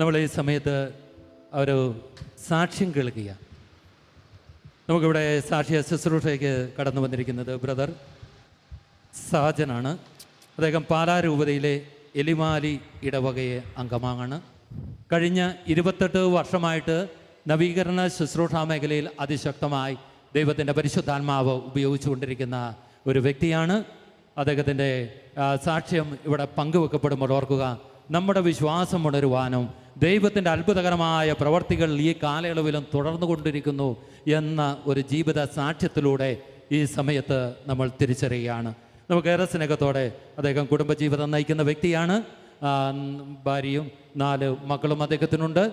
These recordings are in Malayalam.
നമ്മൾ ഈ സമയത്ത് ഒരു സാക്ഷ്യം കേൾക്കുക. നമുക്കിവിടെ സാക്ഷ്യ ശുശ്രൂഷയ്ക്ക് കടന്നു വന്നിരിക്കുന്നത് ബ്രദർ സാജനാണ്. അദ്ദേഹം പാലാ രൂപതയിലെ എലിമാലി ഇടവകയെ അംഗമാണ്. കഴിഞ്ഞ 28 വർഷമായിട്ട് നവീകരണ ശുശ്രൂഷാ മേഖലയിൽ അതിശക്തമായി ദൈവത്തിൻ്റെ പരിശുദ്ധാത്മാവ് ഉപയോഗിച്ചുകൊണ്ടിരിക്കുന്ന ഒരു വ്യക്തിയാണ്. അദ്ദേഹത്തിൻ്റെ സാക്ഷ്യം ഇവിടെ പങ്കുവെക്കപ്പെടുമ്പോൾ ഓർക്കുക, നമ്മുടെ വിശ്വാസം ഉണരുവാനും ദൈവത്തിൻ്റെ അത്ഭുതകരമായ പ്രവർത്തികൾ ഈ കാലയളവിലും തുടർന്നു കൊണ്ടിരിക്കുന്നു എന്ന ഒരു ജീവിത സാക്ഷ്യത്തിലൂടെ ഈ സമയത്ത് നമ്മൾ തിരിച്ചറിയുകയാണ്. നമുക്കേറെ സ്നേഹത്തോടെ അദ്ദേഹം കുടുംബജീവിതം നയിക്കുന്ന വ്യക്തിയാണ്. ഭാര്യയും 4 മക്കളും അദ്ദേഹത്തിനുണ്ട്.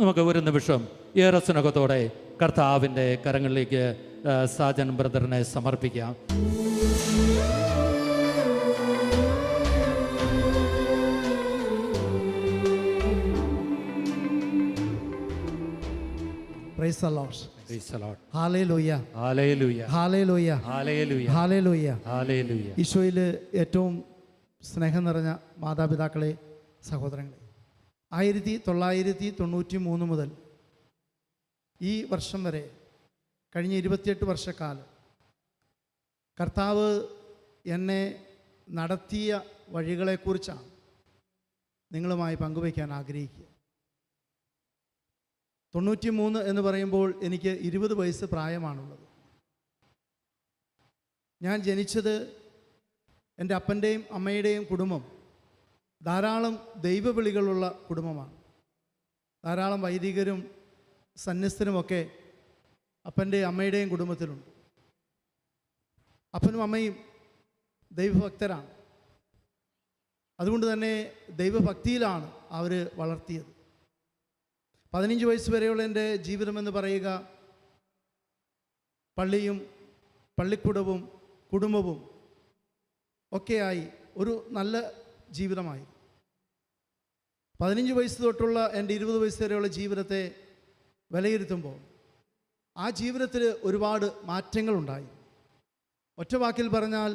നമുക്ക് ഒരു നിമിഷം ഏറെ സ്നേഹത്തോടെ കർത്താവിൻ്റെ കരങ്ങളിലേക്ക് സാജൻ ബ്രദറിനെ സമർപ്പിക്കാം. Praise the Lord. Praise the Lord. Hallelujah. Hallelujah. Hallelujah. Hallelujah. Hallelujah. Hallelujah. ഈശോയിൽ ഏറ്റവും സ്നേഹം നിറഞ്ഞ മാതാപിതാക്കളെ, സഹോദരങ്ങളെ, 1993 മുതൽ ഈ വർഷം വരെ കഴിഞ്ഞ 28 വർഷക്കാലം കർത്താവ് എന്നെ നടത്തിയ വഴികളെക്കുറിച്ചാണ് നിങ്ങളുമായി പങ്കുവയ്ക്കാൻ ആഗ്രഹിക്കുക. 93 എന്ന് പറയുമ്പോൾ എനിക്ക് 20 വയസ്സ് പ്രായമാണുള്ളത്. ഞാൻ ജനിച്ചത് എൻ്റെ അപ്പൻ്റെയും അമ്മയുടെയും കുടുംബം ധാരാളം ദൈവവിളികളുള്ള കുടുംബമാണ്. ധാരാളം വൈദികരും സന്യസ്തരുമൊക്കെ അപ്പൻ്റെയും അമ്മയുടെയും കുടുംബത്തിലുണ്ട്. അപ്പനും അമ്മയും ദൈവഭക്തരാണ്. അതുകൊണ്ട് തന്നെ ദൈവഭക്തിയിലാണ് അവർ വളർത്തിയത്. 15 വയസ്സ് വരെയുള്ള എൻ്റെ ജീവിതമെന്ന് പറയുക പള്ളിയും പള്ളിക്കൂടവും കുടുംബവും ഒക്കെയായി ഒരു നല്ല ജീവിതമായി. 15 വയസ്സ് തൊട്ടുള്ള എൻ്റെ 20 വയസ്സ് വരെയുള്ള ജീവിതത്തെ വിലയിരുത്തുമ്പോൾ ആ ജീവിതത്തിൽ ഒരുപാട് മാറ്റങ്ങളുണ്ടായി. ഒറ്റ വാക്കിൽ പറഞ്ഞാൽ,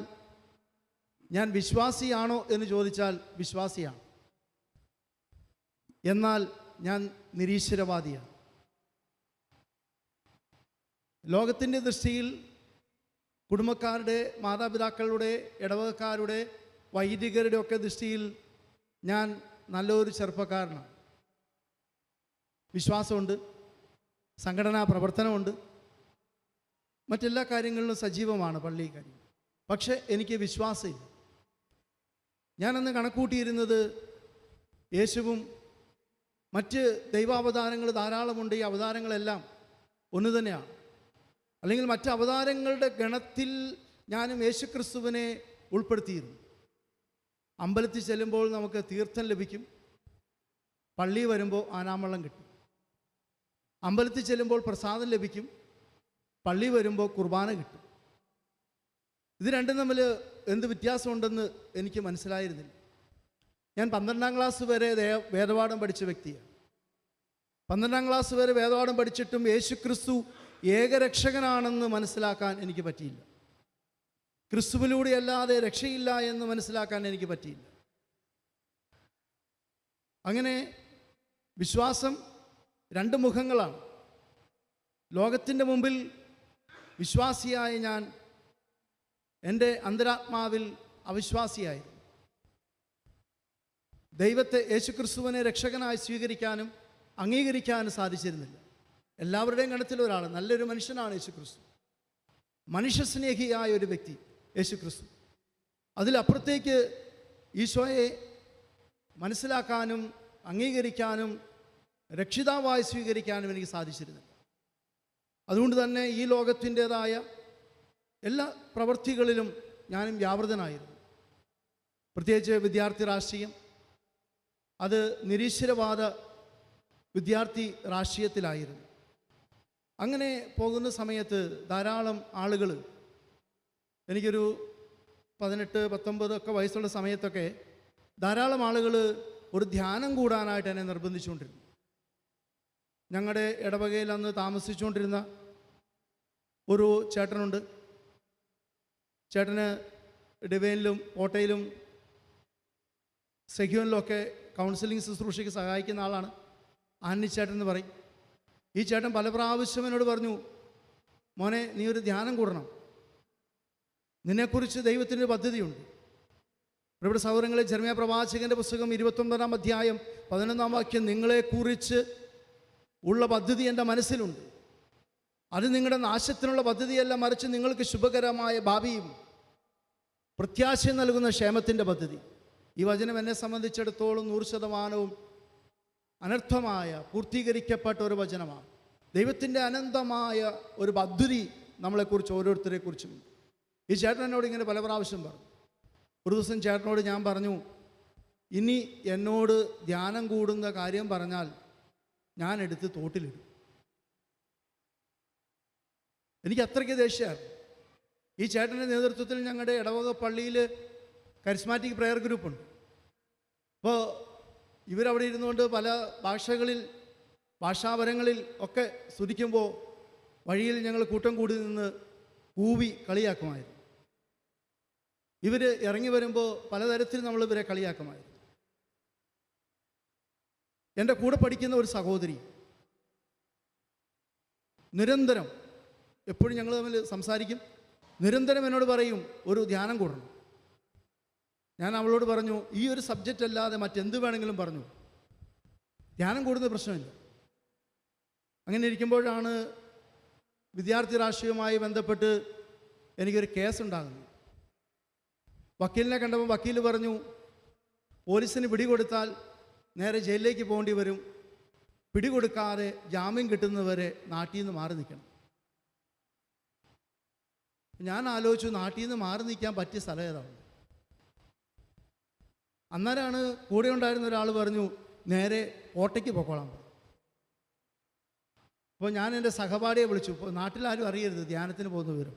ഞാൻ വിശ്വാസിയാണോ എന്ന് ചോദിച്ചാൽ വിശ്വാസിയാണ്. എന്നാൽ ഞാൻ നിരീശ്വരവാദിയാണ്. ലോകത്തിൻ്റെ ദൃഷ്ടിയിൽ കുടുംബക്കാരുടെ, മാതാപിതാക്കളുടെ, ഇടവകക്കാരുടെ, വൈദികരുടെ ഒക്കെ ദൃഷ്ടിയിൽ ഞാൻ നല്ലൊരു ചെറുപ്പക്കാരനാണ്. വിശ്വാസമുണ്ട്, സംഘടനാ പ്രവർത്തനമുണ്ട്, മറ്റെല്ലാ കാര്യങ്ങളിലും സജീവമാണ് പള്ളി കാര്യം. പക്ഷേ എനിക്ക് വിശ്വാസമില്ല. ഞാനന്ന് കണക്കൂട്ടിയിരുന്നത് യേശുവും മറ്റ് ദൈവാവതാരങ്ങൾ ധാരാളമുണ്ട്, ഈ അവതാരങ്ങളെല്ലാം ഒന്ന് തന്നെയാണ്. അല്ലെങ്കിൽ മറ്റ് അവതാരങ്ങളുടെ ഗണത്തിൽ ഞാനും യേശുക്രിസ്തുവിനെ ഉൾപ്പെടുത്തിയിരുന്നു. അമ്പലത്തിൽ ചെല്ലുമ്പോൾ നമുക്ക് തീർത്ഥം ലഭിക്കും, പള്ളി വരുമ്പോൾ ആനാമള്ളം കിട്ടും. അമ്പലത്തിൽ ചെല്ലുമ്പോൾ പ്രസാദം ലഭിക്കും, പള്ളി വരുമ്പോൾ കുർബാന കിട്ടും. ഇത് രണ്ടും തമ്മിൽ എന്ത് വ്യത്യാസമുണ്ടെന്ന് എനിക്ക് മനസ്സിലായിരുന്നില്ല. ഞാൻ 12ാം ക്ലാസ് വരെ വേദപാഠം പഠിച്ച വ്യക്തിയാണ്. 12ാം ക്ലാസ് വരെ വേദപാഠം പഠിച്ചിട്ടും യേശുക്രിസ്തു ഏകരക്ഷകനാണെന്ന് മനസ്സിലാക്കാൻ എനിക്ക് പറ്റിയില്ല. ക്രിസ്തുവിലൂടെ അല്ലാതെ രക്ഷയില്ല എന്ന് മനസ്സിലാക്കാൻ എനിക്ക് പറ്റിയില്ല. അങ്ങനെ വിശ്വാസം 2 മുഖങ്ങളാണ്. ലോകത്തിൻ്റെ മുമ്പിൽ വിശ്വാസിയായ ഞാൻ എൻ്റെ അന്തരാത്മാവിൽ അവിശ്വാസിയായിരുന്നു. ദൈവത്തെ, യേശുക്രിസ്തുവിനെ രക്ഷകനായി സ്വീകരിക്കാനും അംഗീകരിക്കാനും സാധിച്ചിരുന്നില്ല. എല്ലാവരുടെയും ഗണത്തിൽ ഒരാൾ, നല്ലൊരു മനുഷ്യനാണ് യേശുക്രിസ്തു, മനുഷ്യസ്നേഹിയായ ഒരു വ്യക്തി യേശുക്രിസ്തു. അതിലപ്പുറത്തേക്ക് ഈശോയെ മനസ്സിലാക്കാനും അംഗീകരിക്കാനും രക്ഷിതാവായി സ്വീകരിക്കാനും എനിക്ക് സാധിച്ചിരുന്നില്ല. അതുകൊണ്ട് തന്നെ ഈ ലോകത്തിൻ്റേതായ എല്ലാ പ്രവൃത്തികളിലും ഞാനും വ്യാപൃതനായിരുന്നു. പ്രത്യേകിച്ച് വിദ്യാർത്ഥി രാഷ്ട്രീയം, അത് നിരീശ്വരവാദ വിദ്യാർത്ഥി രാഷ്ട്രീയത്തിലായിരുന്നു. അങ്ങനെ പോകുന്ന സമയത്ത് ധാരാളം ആളുകൾ, എനിക്കൊരു 18, 19 ഒക്കെ വയസ്സുള്ള സമയത്തൊക്കെ ധാരാളം ആളുകൾ ഒരു ധ്യാനം കൂടാനായിട്ട് എന്നെ നിർബന്ധിച്ചുകൊണ്ടിരുന്നു. ഞങ്ങളുടെ ഇടവകയിൽ അന്ന് താമസിച്ചുകൊണ്ടിരുന്ന ഒരു ചേട്ടനുണ്ട്. ചേട്ടന് ഡിവൈനിലും കോട്ടയിലും സെഹ്യോനിലൊക്കെ കൗൺസിലിംഗ് ശുശ്രൂഷയ്ക്ക് സഹായിക്കുന്ന ആളാണ്. ആന്നി ചേട്ടൻ എന്ന് പറയും. ഈ ചേട്ടൻ പല പ്രാവശ്യം എന്നോട് പറഞ്ഞു, മോനെ നീ ഒരു ധ്യാനം കൂടണം, നിന്നെക്കുറിച്ച് ദൈവത്തിൻ്റെ പദ്ധതിയുണ്ട്. ഇവിടെ സൗരങ്ങളെ ജെറമ്യാ പ്രവാചകൻ്റെ പുസ്തകം 29-ാം അധ്യായം 11-ാം വാക്യം, നിങ്ങളെക്കുറിച്ച് ഉള്ള പദ്ധതി എൻ്റെ മനസ്സിലുണ്ട്, അത് നിങ്ങളുടെ നാശത്തിനുള്ള പദ്ധതിയല്ല, മറിച്ച് നിങ്ങൾക്ക് ശുഭകരമായ ഭാവിയും പ്രത്യാശ നൽകുന്ന ക്ഷേമത്തിൻ്റെ പദ്ധതി. ഈ വചനം എന്നെ സംബന്ധിച്ചിടത്തോളം 100% അനർത്ഥമായ പൂർത്തീകരിക്കപ്പെട്ട ഒരു വചനമാണ്. ദൈവത്തിൻ്റെ അനന്തമായ ഒരു പദ്ധതി നമ്മളെക്കുറിച്ച് ഓരോരുത്തരെക്കുറിച്ചും. ഈ ചേട്ടൻ എന്നോട് ഇങ്ങനെ പല പ്രാവശ്യം പറഞ്ഞു. ഒരു ദിവസം ചേട്ടനോട് ഞാൻ പറഞ്ഞു, ഇനി എന്നോട് ധ്യാനം കൂടുന്ന കാര്യം പറഞ്ഞാൽ ഞാൻ എടുത്ത് തോട്ടിലിടും. എനിക്ക് അത്രയ്ക്ക് ദേഷ്യമാണ്. ഈ ചേട്ടൻ്റെ നേതൃത്വത്തിൽ ഞങ്ങളുടെ ഇടവക പള്ളിയിൽ കരിസ്മാറ്റിക് പ്രെയർ ഗ്രൂപ്പുണ്ട്. അപ്പോൾ ഇവരവിടെ ഇരുന്നുകൊണ്ട് പല ഭാഷാപരങ്ങളിൽ ഒക്കെ സ്തുതിക്കുമ്പോൾ വഴിയിൽ ഞങ്ങൾ കൂട്ടം കൂടി നിന്ന് കൂവി കളിയാക്കുമായിരുന്നു. ഇവർ ഇറങ്ങി വരുമ്പോൾ പലതരത്തിൽ നമ്മൾ ഇവരെ കളിയാക്കുമായിരുന്നു. എൻ്റെ കൂടെ പഠിക്കുന്ന ഒരു സഹോദരി നിരന്തരം, എപ്പോഴും ഞങ്ങൾ തമ്മിൽ സംസാരിക്കും, നിരന്തരം എന്നോട് പറയും ഒരു ധ്യാനം കൂടണം. ഞാൻ അവളോട് പറഞ്ഞു, ഈ ഒരു സബ്ജക്റ്റ് അല്ലാതെ മറ്റെന്ത് വേണമെങ്കിലും പറഞ്ഞു, ധ്യാനം കൂടുന്ന പ്രശ്നമില്ല. അങ്ങനെ ഇരിക്കുമ്പോഴാണ് വിദ്യാർത്ഥി രാഷ്ട്രീയവുമായി ബന്ധപ്പെട്ട് എനിക്കൊരു കേസുണ്ടാകുന്നു. വക്കീലിനെ കണ്ടപ്പോൾ വക്കീൽ പറഞ്ഞു, പോലീസിന് പിടികൊടുത്താൽ നേരെ ജയിലിലേക്ക് പോകേണ്ടി വരും, പിടികൊടുക്കാതെ ജാമ്യം കിട്ടുന്നവരെ നാട്ടിൽ നിന്ന് മാറി നിൽക്കണം. ഞാൻ ആലോചിച്ചു, നാട്ടിൽ നിന്ന് മാറി നിൽക്കാൻ പറ്റിയ സ്ഥലം ഏതാണ്? അന്നേരമാണ് കൂടെ ഉണ്ടായിരുന്ന ഒരാൾ പറഞ്ഞു, നേരെ കോട്ടയ്ക്ക് പൊക്കോളാൻ പറഞ്ഞു. അപ്പോൾ ഞാൻ എൻ്റെ സഹപാഠിയെ വിളിച്ചു. ഇപ്പോൾ നാട്ടിലാരും അറിയരുത് ധ്യാനത്തിന് പോകുന്ന വിവരം.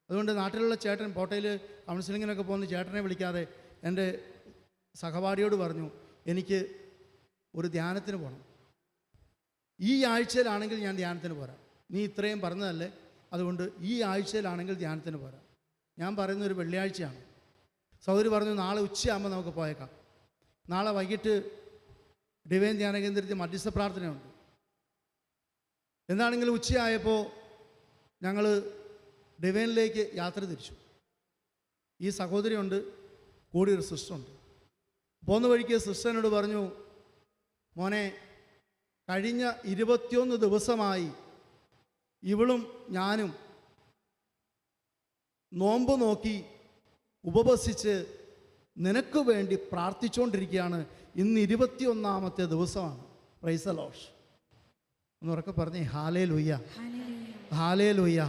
അതുകൊണ്ട് നാട്ടിലുള്ള ചേട്ടൻ കോട്ടയിൽ കൗൺസിലിങ്ങിനൊക്കെ പോകുന്ന ചേട്ടനെ വിളിക്കാതെ എൻ്റെ സഹപാഠിയോട് പറഞ്ഞു, എനിക്ക് ഒരു ധ്യാനത്തിന് പോകണം, ഈ ആഴ്ചയിലാണെങ്കിൽ ഞാൻ ധ്യാനത്തിന് പോരാം, നീ ഇത്രയും പറഞ്ഞതല്ലേ, അതുകൊണ്ട് ഈ ആഴ്ചയിലാണെങ്കിൽ ധ്യാനത്തിന് പോരാം. ഞാൻ പറയുന്നൊരു വെള്ളിയാഴ്ചയാണ്. സൗകര്യം പറഞ്ഞു, നാളെ ഉച്ചയാകുമ്പോൾ നമുക്ക് പോയേക്കാം. നാളെ വൈകിട്ട് ഡിവൈൻ ധ്യാന കേന്ദ്രത്തിൽ മധ്യസ്ഥ പ്രാർത്ഥനയുണ്ട്. എന്താണെങ്കിലും ഉച്ചയായപ്പോൾ ഞങ്ങൾ ഡിവൈനിലേക്ക് യാത്ര തിരിച്ചു. ഈ സഹോദരിയുണ്ട്, കൂടി ഒരു സിസ്റ്ററുണ്ട്. പോകുന്ന വഴിക്ക് സിസ്റ്ററിനോട് പറഞ്ഞു, മോനെ കഴിഞ്ഞ 21 ദിവസമായി ഇവളും ഞാനും നോമ്പ് നോക്കി ഉപവസിച്ച് നിനക്ക് വേണ്ടി പ്രാർത്ഥിച്ചുകൊണ്ടിരിക്കുകയാണ്. ഇന്ന് 21ാമത്തെ ദിവസമാണ്. Price the Lord. ഒന്ന് ഉറക്കെ പറഞ്ഞേ, ഹല്ലേലൂയ, ഹല്ലേലൂയ.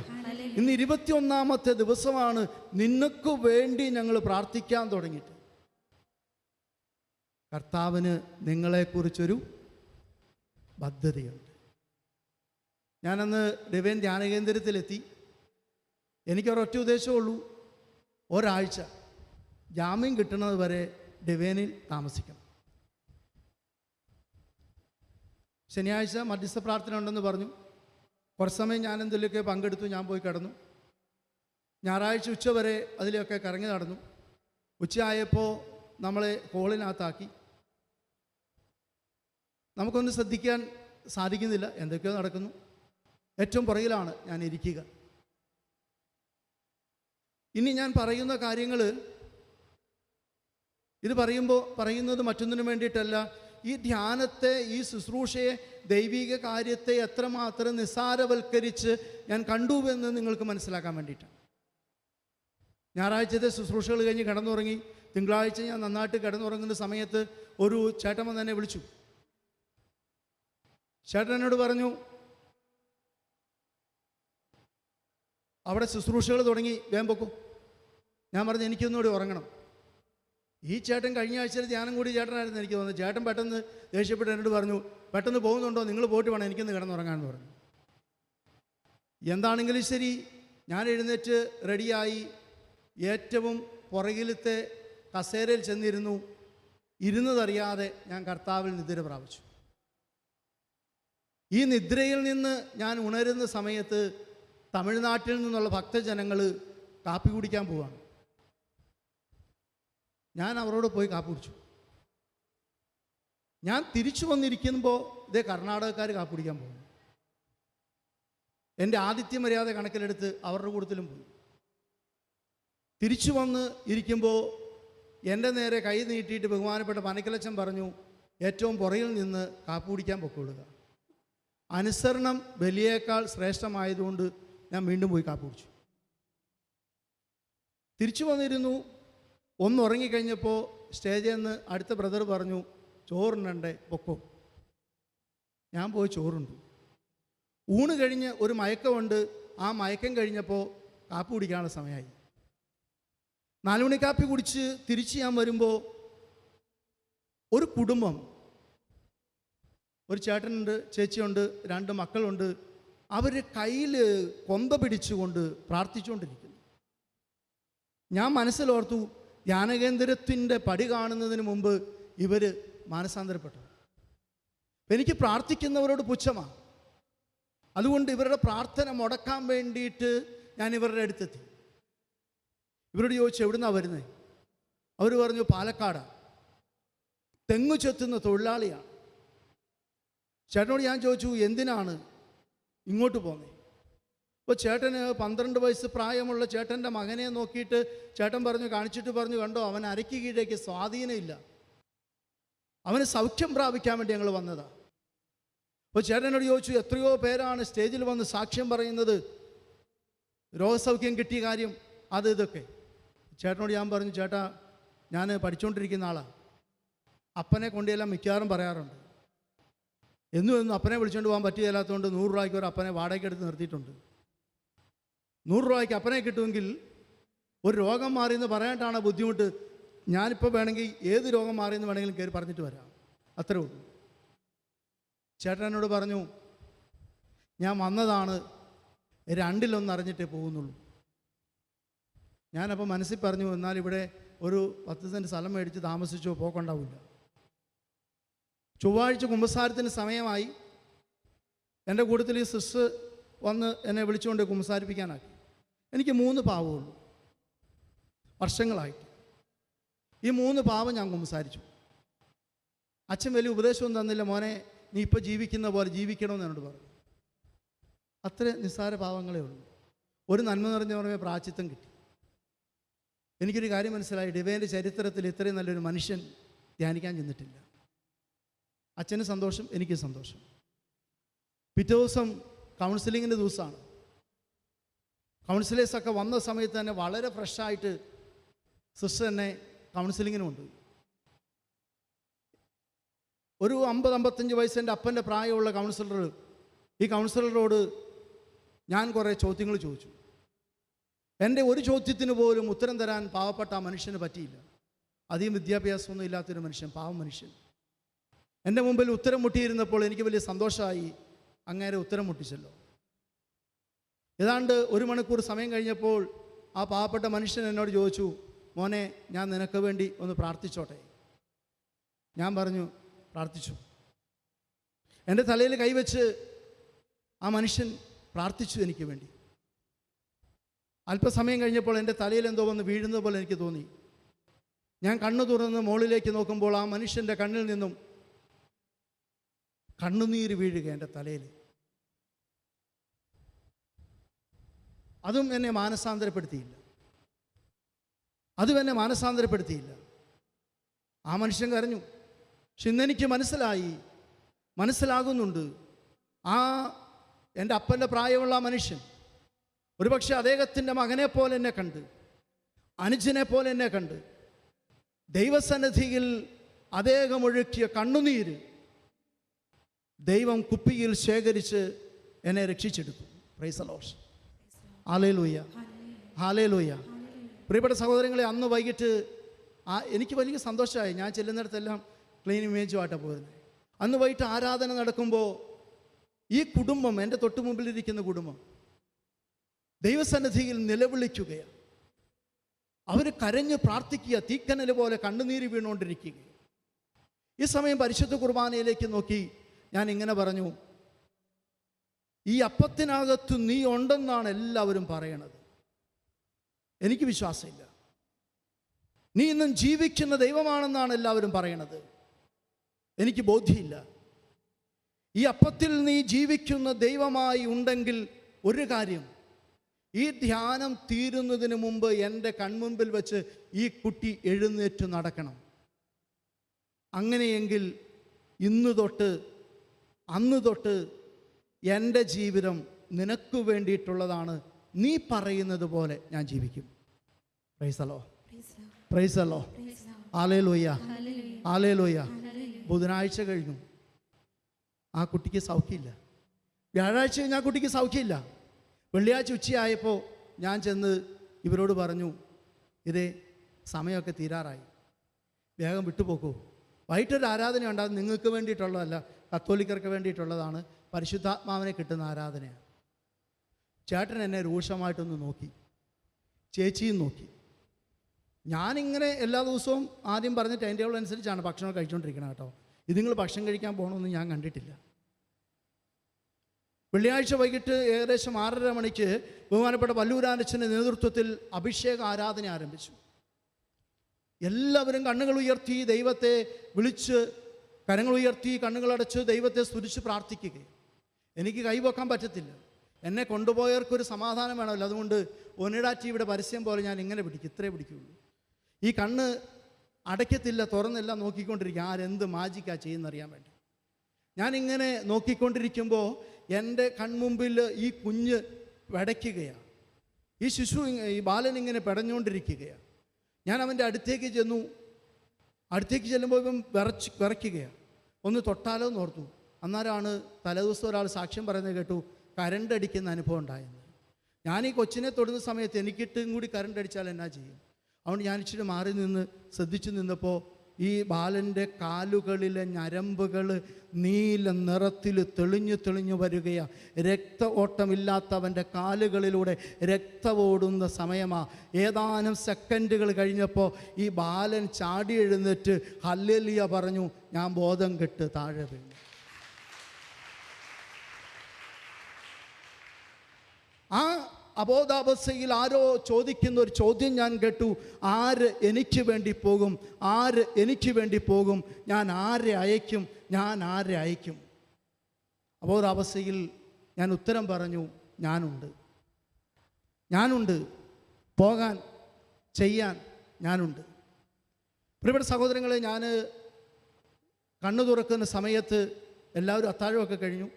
ഇന്ന് 21ാമത്തെ ദിവസമാണ് നിനക്ക് വേണ്ടി ഞങ്ങൾ പ്രാർത്ഥിക്കാൻ തുടങ്ങിയിട്ട്. കർത്താവിന് നിങ്ങളെക്കുറിച്ചൊരു പദ്ധതിയുണ്ട്. ഞാനന്ന് ഡിവൈൻ ധ്യാന കേന്ദ്രത്തിലെത്തി. എനിക്കൊരൊറ്റ ഉദ്ദേശമുള്ളൂ, ഒരാഴ്ച ജാമ്യം കിട്ടുന്നത് വരെ ഡിവൈനിൽ താമസിക്കണം. ശനിയാഴ്ച മധ്യസ്ഥ പ്രാർത്ഥന ഉണ്ടെന്ന് പറഞ്ഞു. കുറച്ച് സമയം ഞാൻ എന്തെങ്കിലുമൊക്കെ പങ്കെടുത്തു, ഞാൻ പോയി കിടന്നു. ഞായറാഴ്ച ഉച്ച വരെ അതിലൊക്കെ കറങ്ങി നടന്നു. ഉച്ചയായപ്പോൾ നമ്മളെ ഹോളിനകത്താക്കി. നമുക്കൊന്നും ശ്രദ്ധിക്കാൻ സാധിക്കുന്നില്ല, എന്തൊക്കെയോ നടക്കുന്നു. ഏറ്റവും പുറകിലാണ് ഞാൻ ഇരിക്കുക. ഇനി ഞാൻ പറയുന്ന കാര്യങ്ങൾ, ഇത് പറയുന്നത് മറ്റൊന്നിനു വേണ്ടിയിട്ടല്ല. ഈ ധ്യാനത്തെ, ഈ ശുശ്രൂഷയെ, ദൈവിക കാര്യത്തെ എത്രമാത്രം നിസ്സാരവൽക്കരിച്ച് ഞാൻ കണ്ടുവെന്ന് നിങ്ങൾക്ക് മനസ്സിലാക്കാൻ വേണ്ടിയിട്ടാണ്. ഞായറാഴ്ചത്തെ ശുശ്രൂഷകൾ കഴിഞ്ഞ് കിടന്നുറങ്ങി. തിങ്കളാഴ്ച ഞാൻ നന്നായിട്ട് കിടന്നുറങ്ങുന്ന സമയത്ത് ഒരു ചേട്ടൻ വന്ന് എന്നെ വിളിച്ചു. ചേട്ടൻ എന്നോട് പറഞ്ഞു, അവിടെ ശുശ്രൂഷകൾ തുടങ്ങി, വേഗം പൊക്കും. ഞാൻ പറഞ്ഞു, എനിക്കൊന്നുകൂടി ഉറങ്ങണം. ഈ ചേട്ടൻ കഴിഞ്ഞ ആഴ്ചയിൽ ധ്യാനം കൂടി ചേട്ടനായിരുന്നു എനിക്ക് തോന്നുന്നത്. ചേട്ടൻ പെട്ടെന്ന് ദേഷ്യപ്പെട്ട് എന്നോട് പറഞ്ഞു, പെട്ടെന്ന് പോകുന്നുണ്ടോ, നിങ്ങൾ പോയിട്ട് വേണം എനിക്കൊന്ന് കിടന്നുറങ്ങാമെന്ന് പറഞ്ഞു. എന്താണെങ്കിലും ശരി, ഞാൻ എഴുന്നേറ്റ് റെഡിയായി ഏറ്റവും പുറകിലത്തെ കസേരയിൽ ചെന്നിരുന്നു. ഇരുന്നതറിയാതെ ഞാൻ കർത്താവിൽ നിദ്ര പ്രാപിച്ചു. ഈ നിദ്രയിൽ നിന്ന് ഞാൻ ഉണരുന്ന സമയത്ത് തമിഴ്നാട്ടിൽ നിന്നുള്ള ഭക്തജനങ്ങൾ കാപ്പി കുടിക്കാൻ പോവാണ്. ഞാൻ അവരോട് പോയി കാപ്പി കുടിച്ചു. ഞാൻ തിരിച്ചു വന്നിരിക്കുമ്പോൾ ഇതേ കർണാടകക്കാർ കാപ്പി കുടിക്കാൻ പോകും. എൻ്റെ ആതിഥ്യ മര്യാദ കണക്കിലെടുത്ത് അവരുടെ കൂട്ടത്തിലും പോയി. തിരിച്ചു വന്ന് ഇരിക്കുമ്പോൾ എൻ്റെ നേരെ കൈ നീട്ടിയിട്ട് ബഹുമാനപ്പെട്ട പനക്കലച്ചൻ പറഞ്ഞു, ഏറ്റവും പുറകിൽ നിന്ന് കാപ്പി കുടിക്കാൻ പൊക്കൊള്ളുക. അനുസരണം ബലിയേക്കാൾ ശ്രേഷ്ഠമായതുകൊണ്ട് ഞാൻ വീണ്ടും പോയി കാപ്പി കുടിച്ചു. തിരിച്ചു വന്നിരുന്നു. ഒന്ന് ഉറങ്ങിക്കഴിഞ്ഞപ്പോൾ സ്റ്റേജിൽ നിന്ന് അടുത്ത ബ്രദർ പറഞ്ഞു, ചോറുണ്ടേ പൊക്കോ. ഞാൻ പോയി ചോറുണ്ടു. ഊണ് കഴിഞ്ഞ് ഒരു മയക്കമുണ്ട്. ആ മയക്കം കഴിഞ്ഞപ്പോൾ കാപ്പി കുടിക്കാനുള്ള സമയമായി. 4 മണി കാപ്പി കുടിച്ച് തിരിച്ച് ഞാൻ വരുമ്പോൾ ഒരു കുടുംബം, ഒരു ചേട്ടനുണ്ട്, ചേച്ചിയുണ്ട്, 2 മക്കളുണ്ട്. അവർ കയ്യിൽ കൊന്ത പിടിച്ചുകൊണ്ട് പ്രാർത്ഥിച്ചുകൊണ്ടിരിക്കുന്നു. ഞാൻ മനസ്സിലോർത്തു, ധ്യാനകേന്ദ്രത്തിൻ്റെ പടി കാണുന്നതിന് മുമ്പ് ഇവർ മാനസാന്തരപ്പെട്ടു. എനിക്ക് പ്രാർത്ഥിക്കുന്നവരോട് പുച്ഛമാണ്. അതുകൊണ്ട് ഇവരുടെ പ്രാർത്ഥന മുടക്കാൻ വേണ്ടിയിട്ട് ഞാൻ ഇവരുടെ അടുത്തെത്തി. ഇവരോട് ചോദിച്ചു, എവിടുന്നാണ് വരുന്നത്? അവർ പറഞ്ഞു, പാലക്കാടാണ്. തെങ്ങ് ചെത്തുന്ന തൊഴിലാളിയാണ്. ചേട്ടനോട് ഞാൻ ചോദിച്ചു, എന്തിനാണ് ഇങ്ങോട്ട് പോകുന്നത്? അപ്പോൾ ചേട്ടന് 12 വയസ്സ് പ്രായമുള്ള ചേട്ടൻ്റെ മകനെ നോക്കിയിട്ട് ചേട്ടൻ പറഞ്ഞു, കാണിച്ചിട്ട് പറഞ്ഞു, കണ്ടോ അവൻ അരയ്ക്ക് കീഴേക്ക് സ്വാധീനമില്ല, അവന് സൗഖ്യം പ്രാപിക്കാൻ വേണ്ടി ഞങ്ങൾ വന്നതാണ്. അപ്പോൾ ചേട്ടനോട് ചോദിച്ചു, എത്രയോ പേരാണ് സ്റ്റേജിൽ വന്ന് സാക്ഷ്യം പറയുന്നത്, രോഗസൗഖ്യം കിട്ടിയ കാര്യം, അത് ഇതൊക്കെ. ചേട്ടനോട് ഞാൻ പറഞ്ഞു, ചേട്ടാ ഞാൻ പഠിച്ചുകൊണ്ടിരിക്കുന്ന ആളാണ്, അപ്പനെ കൊണ്ടെല്ലാം മിക്കവാറും പറയാറുണ്ട്. എന്നും അപ്പനെ വിളിച്ചുകൊണ്ട് പോകാൻ പറ്റുകയില്ലാത്തതുകൊണ്ട് 100 രൂപയ്ക്ക് ഒരു അപ്പനെ വാടകയ്ക്ക് എടുത്ത് നിർത്തിയിട്ടുണ്ട്. 100 രൂപയ്ക്ക് അപ്പനെ കിട്ടുമെങ്കിൽ ഒരു രോഗം മാറിയെന്ന് പറയാനായിട്ടാണ് ബുദ്ധിമുട്ട്. ഞാനിപ്പോൾ വേണമെങ്കിൽ ഏത് രോഗം മാറിയെന്ന് വേണമെങ്കിലും കയറി പറഞ്ഞിട്ട് വരാം, അത്രേ ഉള്ളൂ. ചേട്ടൻ എന്നോട് പറഞ്ഞു, ഞാൻ വന്നതാണ് 2-1 അറിഞ്ഞിട്ടേ പോകുന്നുള്ളൂ. ഞാനപ്പോൾ മനസ്സിൽ പറഞ്ഞു, എന്നാൽ ഇവിടെ ഒരു 10 സെൻറ്റ് സ്ഥലം മേടിച്ച് താമസിച്ചോ പോക്കുണ്ടാവില്ല. ചൊവ്വാഴ്ച കുമ്പസാരത്തിന് സമയമായി. എൻ്റെ കൂട്ടത്തിൽ ഈ സിസ്റ്റർ വന്ന് എന്നെ വിളിച്ചുകൊണ്ട് കുമ്പസാരിപ്പിക്കാനാക്കി. എനിക്ക് 3 പാവമുള്ളൂ വർഷങ്ങളായിട്ട്. ഈ 3 പാവം ഞാൻ കുമ്പസാരിച്ചു. അച്ഛൻ വലിയ ഉപദേശമൊന്നും തന്നില്ല, മോനെ നീ ഇപ്പോൾ ജീവിക്കുന്ന പോലെ ജീവിക്കണമെന്ന് എന്നോട് പറഞ്ഞു. അത്ര നിസ്സാര പാവങ്ങളേ ഉള്ളൂ. ഒരു നന്മ നിറഞ്ഞ പുറമെ പ്രായശ്ചിത്തം കിട്ടി. എനിക്കൊരു കാര്യം മനസ്സിലായി, ഡിവൈൻ്റെ ചരിത്രത്തിൽ ഇത്രയും നല്ലൊരു മനുഷ്യൻ ധ്യാനിക്കാൻ ചെന്നിട്ടില്ല. അച്ഛന് സന്തോഷം, എനിക്ക് സന്തോഷം. പിറ്റേ ദിവസം കൗൺസിലിങ്ങിൻ്റെ ദിവസമാണ്. കൗൺസിലേഴ്സൊക്കെ വന്ന സമയത്ത് തന്നെ വളരെ ഫ്രഷായിട്ട് സിസ്റ്റർ എന്നെ കൗൺസിലിങ്ങിന് കൊണ്ടുപോയി. ഒരു 50-55 വയസ്സിൻ്റെ അപ്പൻ്റെ പ്രായമുള്ള കൗൺസിലർ, ഈ കൗൺസിലറോട് ഞാൻ കുറേ ചോദ്യങ്ങൾ ചോദിച്ചു. എൻ്റെ ഒരു ചോദ്യത്തിന് പോലും ഉത്തരം തരാൻ പാവപ്പെട്ട ആ മനുഷ്യന് പറ്റിയില്ല. അധികം വിദ്യാഭ്യാസമൊന്നും ഇല്ലാത്തൊരു മനുഷ്യൻ, പാവം മനുഷ്യൻ. എൻ്റെ മുമ്പിൽ ഉത്തരം മുട്ടിയിരുന്നപ്പോൾ എനിക്ക് വലിയ സന്തോഷമായി. അങ്ങേരെ ഉത്തരം മുട്ടിച്ചല്ലോ. ഏതാണ്ട് 1 മണിക്കൂർ സമയം കഴിഞ്ഞപ്പോൾ ആ പാവപ്പെട്ട മനുഷ്യൻ എന്നോട് ചോദിച്ചു, മോനെ ഞാൻ നിനക്ക് വേണ്ടി ഒന്ന് പ്രാർത്ഥിച്ചോട്ടെ? ഞാൻ പറഞ്ഞു, പ്രാർത്ഥിച്ചു. എൻ്റെ തലയിൽ കൈവച്ച് ആ മനുഷ്യൻ പ്രാർത്ഥിച്ചു എനിക്ക് വേണ്ടി. അല്പസമയം കഴിഞ്ഞപ്പോൾ എൻ്റെ തലയിൽ എന്തോ വന്ന് വീഴുന്നത് പോലെ എനിക്ക് തോന്നി. ഞാൻ കണ്ണു തുറന്ന് മുകളിലേക്ക് നോക്കുമ്പോൾ ആ മനുഷ്യൻ്റെ കണ്ണിൽ നിന്നും കണ്ണുനീര് വീഴുക എൻ്റെ തലയിൽ. അതും എന്നെ മാനസാന്തരപ്പെടുത്തിയില്ല. ആ മനുഷ്യൻ കരഞ്ഞു. പക്ഷെ ഇന്നെനിക്ക് മനസ്സിലാകുന്നുണ്ട്, ആ എൻ്റെ അപ്പൻ്റെ പ്രായമുള്ള ആ മനുഷ്യൻ ഒരുപക്ഷെ അദ്ദേഹത്തിൻ്റെ മകനെ പോലെ എന്നെ കണ്ട്, അനുജനെ പോലെ എന്നെ കണ്ട്, ദൈവസന്നിധിയിൽ അദ്ദേഹം ഒഴുക്കിയ കണ്ണുനീര് ദൈവം കുപ്പിയിൽ ശേഖരിച്ച് എന്നെ രക്ഷിച്ചെടുത്തു. Praise the Lord. Hallelujah, hallelujah. പ്രിയപ്പെട്ട സഹോദരങ്ങളെ, അന്ന് വൈകിട്ട് എനിക്ക് വലിയ സന്തോഷമായി. ഞാൻ ചെല്ലുന്നിടത്തെല്ലാം ക്ലീൻ ഇമേജുമായിട്ടാണ് പോയിരുന്നത്. അന്ന് വൈകിട്ട് ആരാധന നടക്കുമ്പോൾ ഈ കുടുംബം, എൻ്റെ തൊട്ട് മുമ്പിലിരിക്കുന്ന കുടുംബം ദൈവസന്നിധിയിൽ നിലവിളിക്കുകയാണ്. അവർ കരഞ്ഞ് പ്രാർത്ഥിക്കുക, തീക്കനൽ പോലെ കണ്ണുനീര് വീണുകൊണ്ടിരിക്കുക. ഈ സമയം പരിശുദ്ധ കുർബാനയിലേക്ക് നോക്കി ഞാൻ ഇങ്ങനെ പറഞ്ഞു, ഈ അപ്പത്തിനകത്ത് നീ ഉണ്ടെന്നാണ് എല്ലാവരും പറയണത്. എനിക്ക് വിശ്വാസമില്ല. നീ ഇന്നും ജീവിക്കുന്ന ദൈവമാണെന്നാണ് എല്ലാവരും പറയണത്. എനിക്ക് ബോധ്യമില്ല. ഈ അപ്പത്തിൽ നീ ജീവിക്കുന്ന ദൈവമായി ഉണ്ടെങ്കിൽ ഒരു കാര്യം, ഈ ധ്യാനം തീരുന്നതിന് മുമ്പ് എൻ്റെ കൺമുമ്പിൽ വെച്ച് ഈ കുട്ടി എഴുന്നേറ്റ് നടക്കണം. അങ്ങനെയെങ്കിൽ ഇന്ന് തൊട്ട് അന്ന് തൊട്ട് എൻ്റെ ജീവിതം നിനക്ക് വേണ്ടിയിട്ടുള്ളതാണ്. നീ പറയുന്നത് പോലെ ഞാൻ ജീവിക്കും. Price the Lord, price the Lord, hallelujah, hallelujah. ബുധനാഴ്ച കഴിഞ്ഞു, ആ കുട്ടിക്ക് സൗഖ്യമില്ല. വ്യാഴാഴ്ച കഴിഞ്ഞ് ആ കുട്ടിക്ക് സൗഖ്യമില്ല. വെള്ളിയാഴ്ച ഉച്ചയായപ്പോൾ ഞാൻ ചെന്ന് ഇവരോട് പറഞ്ഞു, ഇതേ സമയമൊക്കെ തീരാറായി, വേഗം വിട്ടുപോക്കൂ. വൈകിട്ടൊരു ആരാധന ഉണ്ടാകും, നിങ്ങൾക്ക് വേണ്ടിയിട്ടുള്ളതല്ല, കത്തോലിക്കർക്ക് വേണ്ടിയിട്ടുള്ളതാണ്, പരിശുദ്ധാത്മാവിനെ കിട്ടുന്ന ആരാധനയാണ്. ചേട്ടൻ എന്നെ രൂക്ഷമായിട്ടൊന്ന് നോക്കി, ചേച്ചിയും നോക്കി. ഞാനിങ്ങനെ എല്ലാ ദിവസവും ആദ്യം പറഞ്ഞ ടൈം ടേബിൾ അനുസരിച്ചാണ് ഭക്ഷണം കഴിച്ചുകൊണ്ടിരിക്കണം കേട്ടോ. ഇത് നിങ്ങൾ ഭക്ഷണം കഴിക്കാൻ പോകണമെന്ന് ഞാൻ കണ്ടിട്ടില്ല. വെള്ളിയാഴ്ച വൈകിട്ട് ഏകദേശം 6:30 മണിക്ക് ബഹുമാനപ്പെട്ട വല്ലൂരാനച്ഛൻ്റെ നേതൃത്വത്തിൽ അഭിഷേക ആരാധന ആരംഭിച്ചു. എല്ലാവരും കണ്ണുകൾ ഉയർത്തി ദൈവത്തെ വിളിച്ച്, കരങ്ങൾ ഉയർത്തി കണ്ണുകളടച്ച് ദൈവത്തെ സ്തുതിച്ച് പ്രാർത്ഥിക്കുകയും. എനിക്ക് കൈവെക്കാൻ പറ്റത്തില്ല, എന്നെ കൊണ്ടുപോയവർക്കൊരു സമാധാനം വേണമല്ലോ. അതുകൊണ്ട് ഒനിഡ ടിവിയുടെ പരസ്യം പോലെ ഞാൻ ഇങ്ങനെ പിടിക്കും, ഇത്രേ പിടിക്കുകയുള്ളൂ. ഈ കണ്ണ് അടയ്ക്കത്തില്ല, തുറന്നില്ല, നോക്കിക്കൊണ്ടിരിക്കുക ആരെന്ത് മാജിക്കാ ചെയ്യുന്നറിയാൻ വേണ്ടി. ഞാനിങ്ങനെ നോക്കിക്കൊണ്ടിരിക്കുമ്പോൾ എൻ്റെ കൺമുമ്പിൽ ഈ കുഞ്ഞ് പിടയ്ക്കുകയാണ്. ഈ ശിശു, ഈ ബാലൻ ഇങ്ങനെ പിടഞ്ഞുകൊണ്ടിരിക്കുകയാണ്. ഞാൻ അവൻ്റെ അടുത്തേക്ക് ചെന്നു. അടുത്തേക്ക് ചെല്ലുമ്പോൾ ഇവൻ വിറയ്ക്കുകയാണ്. ഒന്ന് തൊട്ടാലോ എന്ന് ഓർത്തു. അന്നേരമാണ് തലേദിവസം ഒരാൾ സാക്ഷ്യം പറയുന്നത് കേട്ടു, കരണ്ട് അടിക്കുന്ന അനുഭവം ഉണ്ടായെന്ന്. ഞാൻ ഈ കൊച്ചിനെ തൊടുന്ന സമയത്ത് എനിക്കിട്ടും കൂടി കരണ്ട് അടിച്ചാൽ എന്നാ ചെയ്യും? അതുകൊണ്ട് ഞാൻ ഇച്ചിരി മാറി നിന്ന് ശ്രദ്ധിച്ചു നിന്നപ്പോൾ ഈ ബാലൻ്റെ കാലുകളിലെ ഞരമ്പുകൾ നീല നിറത്തിൽ തെളിഞ്ഞു തെളിഞ്ഞു വരികയാണ്. രക്ത ഓട്ടമില്ലാത്തവൻ്റെ കാലുകളിലൂടെ രക്തമോടുന്ന സമയമാണ്. ഏതാനും സെക്കൻഡുകൾ കഴിഞ്ഞപ്പോൾ ഈ ബാലൻ ചാടി എഴുന്നേറ്റ് ഹല്ലേലൂയ പറഞ്ഞു. ഞാൻ ബോധം കെട്ട് താഴെ വീണു. ആ അബോധാവസ്ഥയിൽ ആരോ ചോദിക്കുന്ന ഒരു ചോദ്യം ഞാൻ കേട്ടു, ആര് എനിക്ക് വേണ്ടി പോകും? ആര് എനിക്ക് വേണ്ടി പോകും? ഞാൻ ആരെ അയക്കും? ഞാൻ ആരെ അയക്കും? അബോധാവസ്ഥയിൽ ഞാൻ ഉത്തരം പറഞ്ഞു, ഞാനുണ്ട്, ഞാനുണ്ട്, പോകാൻ ചെയ്യാൻ ഞാനുണ്ട്. പ്രിയപ്പെട്ട സഹോദരങ്ങളെ, ഞാൻ കണ്ണു തുറക്കുന്ന സമയത്ത് എല്ലാവരും അത്താഴമൊക്കെ കഴിഞ്ഞു.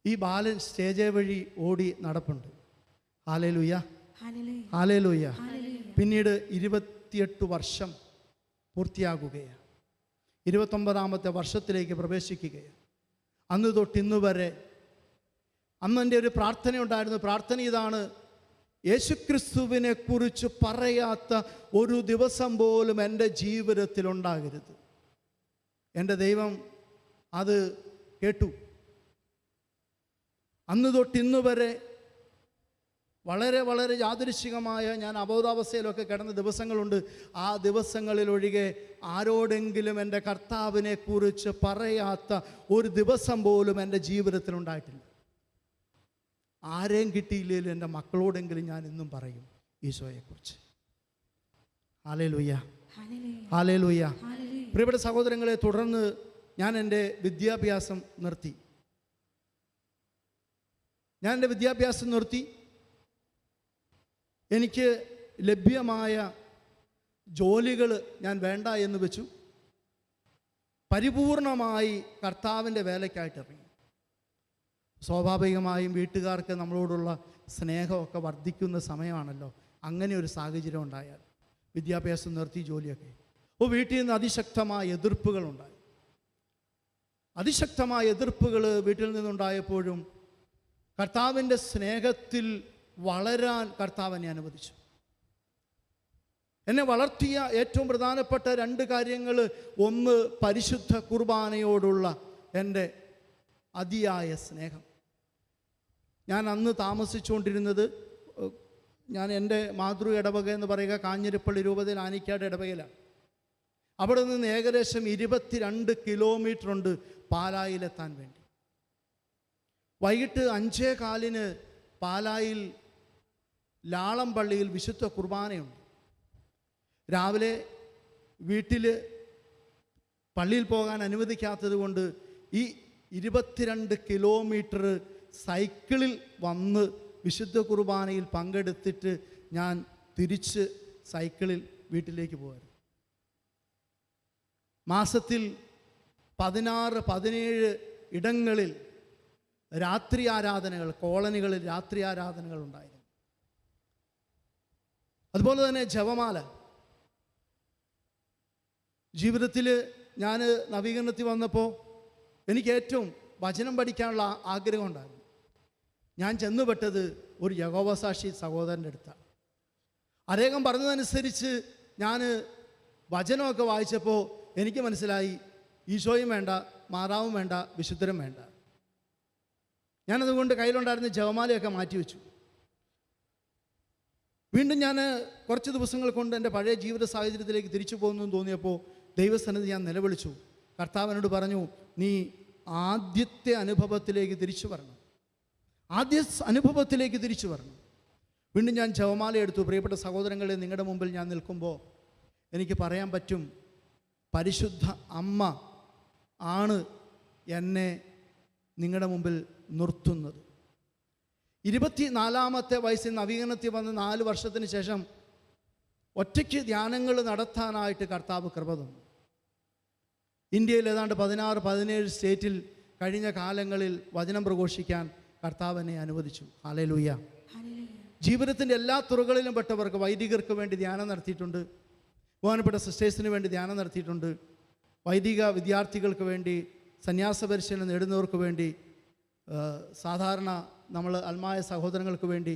ഈ ബാലൻ സ്റ്റേജ് വഴി ഓടി നടപ്പുണ്ട്. Hallelujah, hallelujah. പിന്നീട് 28 വർഷം പൂർത്തിയാകുകയാണ്. 29ാമത്തെ വർഷത്തിലേക്ക് പ്രവേശിക്കുകയാണ്. അന്ന് തൊട്ട് ഇന്ന് വരെ അന്ന് എൻ്റെ ഒരു പ്രാർത്ഥന ഉണ്ടായിരുന്നു. പ്രാർത്ഥന ഇതാണ്: യേശുക്രിസ്തുവിനെ കുറിച്ച് പറയാത്ത ഒരു ദിവസം പോലും എൻ്റെ ജീവിതത്തിൽ ഉണ്ടാകരുത്. എൻ്റെ ദൈവം അത് കേട്ടു. അന്ന് തൊട്ട് ഇന്ന് വരെ വളരെ വളരെ യാദൃശ്ചികമായ ഞാൻ അബോധാവസ്ഥയിലൊക്കെ കിടന്ന ദിവസങ്ങളുണ്ട്. ആ ദിവസങ്ങളിലൊഴികെ ആരോടെങ്കിലും എൻ്റെ കർത്താവിനെ കുറിച്ച് പറയാത്ത ഒരു ദിവസം പോലും എൻ്റെ ജീവിതത്തിൽ ഉണ്ടായിട്ടില്ല. ആരെയും കിട്ടിയില്ലെങ്കിലും എൻ്റെ മക്കളോടെങ്കിലും ഞാൻ ഇന്നും പറയും ഈശോയെക്കുറിച്ച്. Hallelujah, hallelujah. പ്രിയപ്പെട്ട സഹോദരങ്ങളെ, തുടർന്ന് ഞാൻ എൻ്റെ വിദ്യാഭ്യാസം നിർത്തി. ഞാൻ എൻ്റെ വിദ്യാഭ്യാസം നിർത്തി. എനിക്ക് ലഭ്യമായ ജോലികൾ ഞാൻ വേണ്ട എന്ന് വെച്ചു. പരിപൂർണമായി കർത്താവിൻ്റെ വേലയ്ക്കായിട്ട് ഇറങ്ങി. സ്വാഭാവികമായും വീട്ടുകാർക്ക് നമ്മളോടുള്ള സ്നേഹമൊക്കെ വർദ്ധിക്കുന്ന സമയമാണല്ലോ. അങ്ങനെ ഒരു സാഹചര്യം ഉണ്ടായാൽ വിദ്യാഭ്യാസം നിർത്തി ജോലിയൊക്കെ. അപ്പോൾ വീട്ടിൽ നിന്ന് അതിശക്തമായ എതിർപ്പുകളുണ്ടായി. അതിശക്തമായ എതിർപ്പുകൾ വീട്ടിൽ നിന്നുണ്ടായപ്പോഴും കർത്താവിൻ്റെ സ്നേഹത്തിൽ വളരാൻ കർത്താവ് എന്നെ അനുവദിച്ചു. എന്നെ വളർത്തിയ ഏറ്റവും പ്രധാനപ്പെട്ട 2 കാര്യങ്ങൾ: ഒന്ന്, പരിശുദ്ധ കുർബാനയോടുള്ള എൻ്റെ അതിയായ സ്നേഹം. ഞാൻ അന്ന് താമസിച്ചുകൊണ്ടിരുന്നത്, ഞാൻ എൻ്റെ മാതൃ ഇടവക എന്ന് പറയുക കാഞ്ഞിരപ്പള്ളി രൂപതയിൽ ആനിക്കാട് ഇടവകയിലാണ്. അവിടെ നിന്ന് ഏകദേശം 22 കിലോമീറ്റർ ഉണ്ട് പാലായിലെത്താൻ വേണ്ടി. വൈകിട്ട് 5:15 പാലായിൽ ലാളംപള്ളിയിൽ വിശുദ്ധ കുർബാനയുണ്ട്. രാവിലെ വീട്ടിൽ പള്ളിയിൽ പോകാൻ അനുവദിക്കാത്തത് കൊണ്ട് ഈ 22 കിലോമീറ്റർ സൈക്കിളിൽ വന്ന് വിശുദ്ധ കുർബാനയിൽ പങ്കെടുത്തിട്ട് ഞാൻ തിരിച്ച് സൈക്കിളിൽ വീട്ടിലേക്ക് പോകാറ്. മാസത്തിൽ 16-17 ഇടങ്ങളിൽ രാത്രി ആരാധനകൾ, കോളനികളിൽ രാത്രി ആരാധനകൾ ഉണ്ടായിരുന്നു. അതുപോലെ തന്നെ ജപമാല. ജീവിതത്തിൽ ഞാൻ നവീകരണത്തിൽ വന്നപ്പോൾ എനിക്ക് ഏറ്റവും വചനം പഠിക്കാനുള്ള ആഗ്രഹം ഉണ്ടായിരുന്നു. ഞാൻ ചെന്നുപെട്ടത് ഒരു യഹോവസാക്ഷി സഹോദരൻ്റെ അടുത്താണ്. അദ്ദേഹം പറഞ്ഞതനുസരിച്ച് ഞാൻ വചനമൊക്കെ വായിച്ചപ്പോൾ എനിക്ക് മനസ്സിലായി, ഈശോയും വേണ്ട, മാതാവും വേണ്ട, വിശുദ്ധരും വേണ്ട. ഞാനതുകൊണ്ട് കയ്യിലുണ്ടായിരുന്ന ജപമാലയൊക്കെ മാറ്റിവെച്ചു. വീണ്ടും ഞാൻ കുറച്ച് ദിവസങ്ങൾ കൊണ്ട് എൻ്റെ പഴയ ജീവിത സാഹചര്യത്തിലേക്ക് തിരിച്ചു പോകുന്നു എന്ന് തോന്നിയപ്പോൾ ദൈവസന്നിധി ഞാൻ നിലവിളിച്ചു. കർത്താവിനോട് പറഞ്ഞു, നീ ആദ്യത്തെ അനുഭവത്തിലേക്ക് തിരിച്ചു വരണം, ആദ്യ അനുഭവത്തിലേക്ക് തിരിച്ചു വരണം. വീണ്ടും ഞാൻ ജപമാല എടുത്തു. പ്രിയപ്പെട്ട സഹോദരങ്ങളെ, നിങ്ങളുടെ മുമ്പിൽ ഞാൻ നിൽക്കുമ്പോൾ എനിക്ക് പറയാൻ പറ്റും, പരിശുദ്ധ അമ്മ ആണ് എന്നെ നിങ്ങളുടെ മുമ്പിൽ നിർത്തുന്നത്. 24-ാമത്തെ വയസ്സിൽ നവീകരണത്തിൽ വന്ന് 4 വർഷത്തിന് ശേഷം ഒറ്റയ്ക്ക് ധ്യാനങ്ങൾ നടത്താനായിട്ട് കർത്താവ് കൃപ തന്നു. ഇന്ത്യയിൽ ഏതാണ്ട് 16-17 സ്റ്റേറ്റിൽ കഴിഞ്ഞ കാലങ്ങളിൽ വചനം പ്രഘോഷിക്കാൻ കർത്താവ് എന്നെ അനുവദിച്ചു. ഹല്ലേലൂയ. ജീവിതത്തിൻ്റെ എല്ലാ തുറകളിലും പെട്ടവർക്ക്, വൈദികർക്ക് വേണ്ടി ധ്യാനം നടത്തിയിട്ടുണ്ട്, ബഹുമാനപ്പെട്ട സിസ്റ്റേഴ്സിന് വേണ്ടി ധ്യാനം നടത്തിയിട്ടുണ്ട്, വൈദിക വിദ്യാർത്ഥികൾക്ക് വേണ്ടി, സന്യാസ പരിശീലനം നേടുന്നവർക്ക് വേണ്ടി, സാധാരണ നമ്മൾ ആത്മായ സഹോദരങ്ങൾക്ക് വേണ്ടി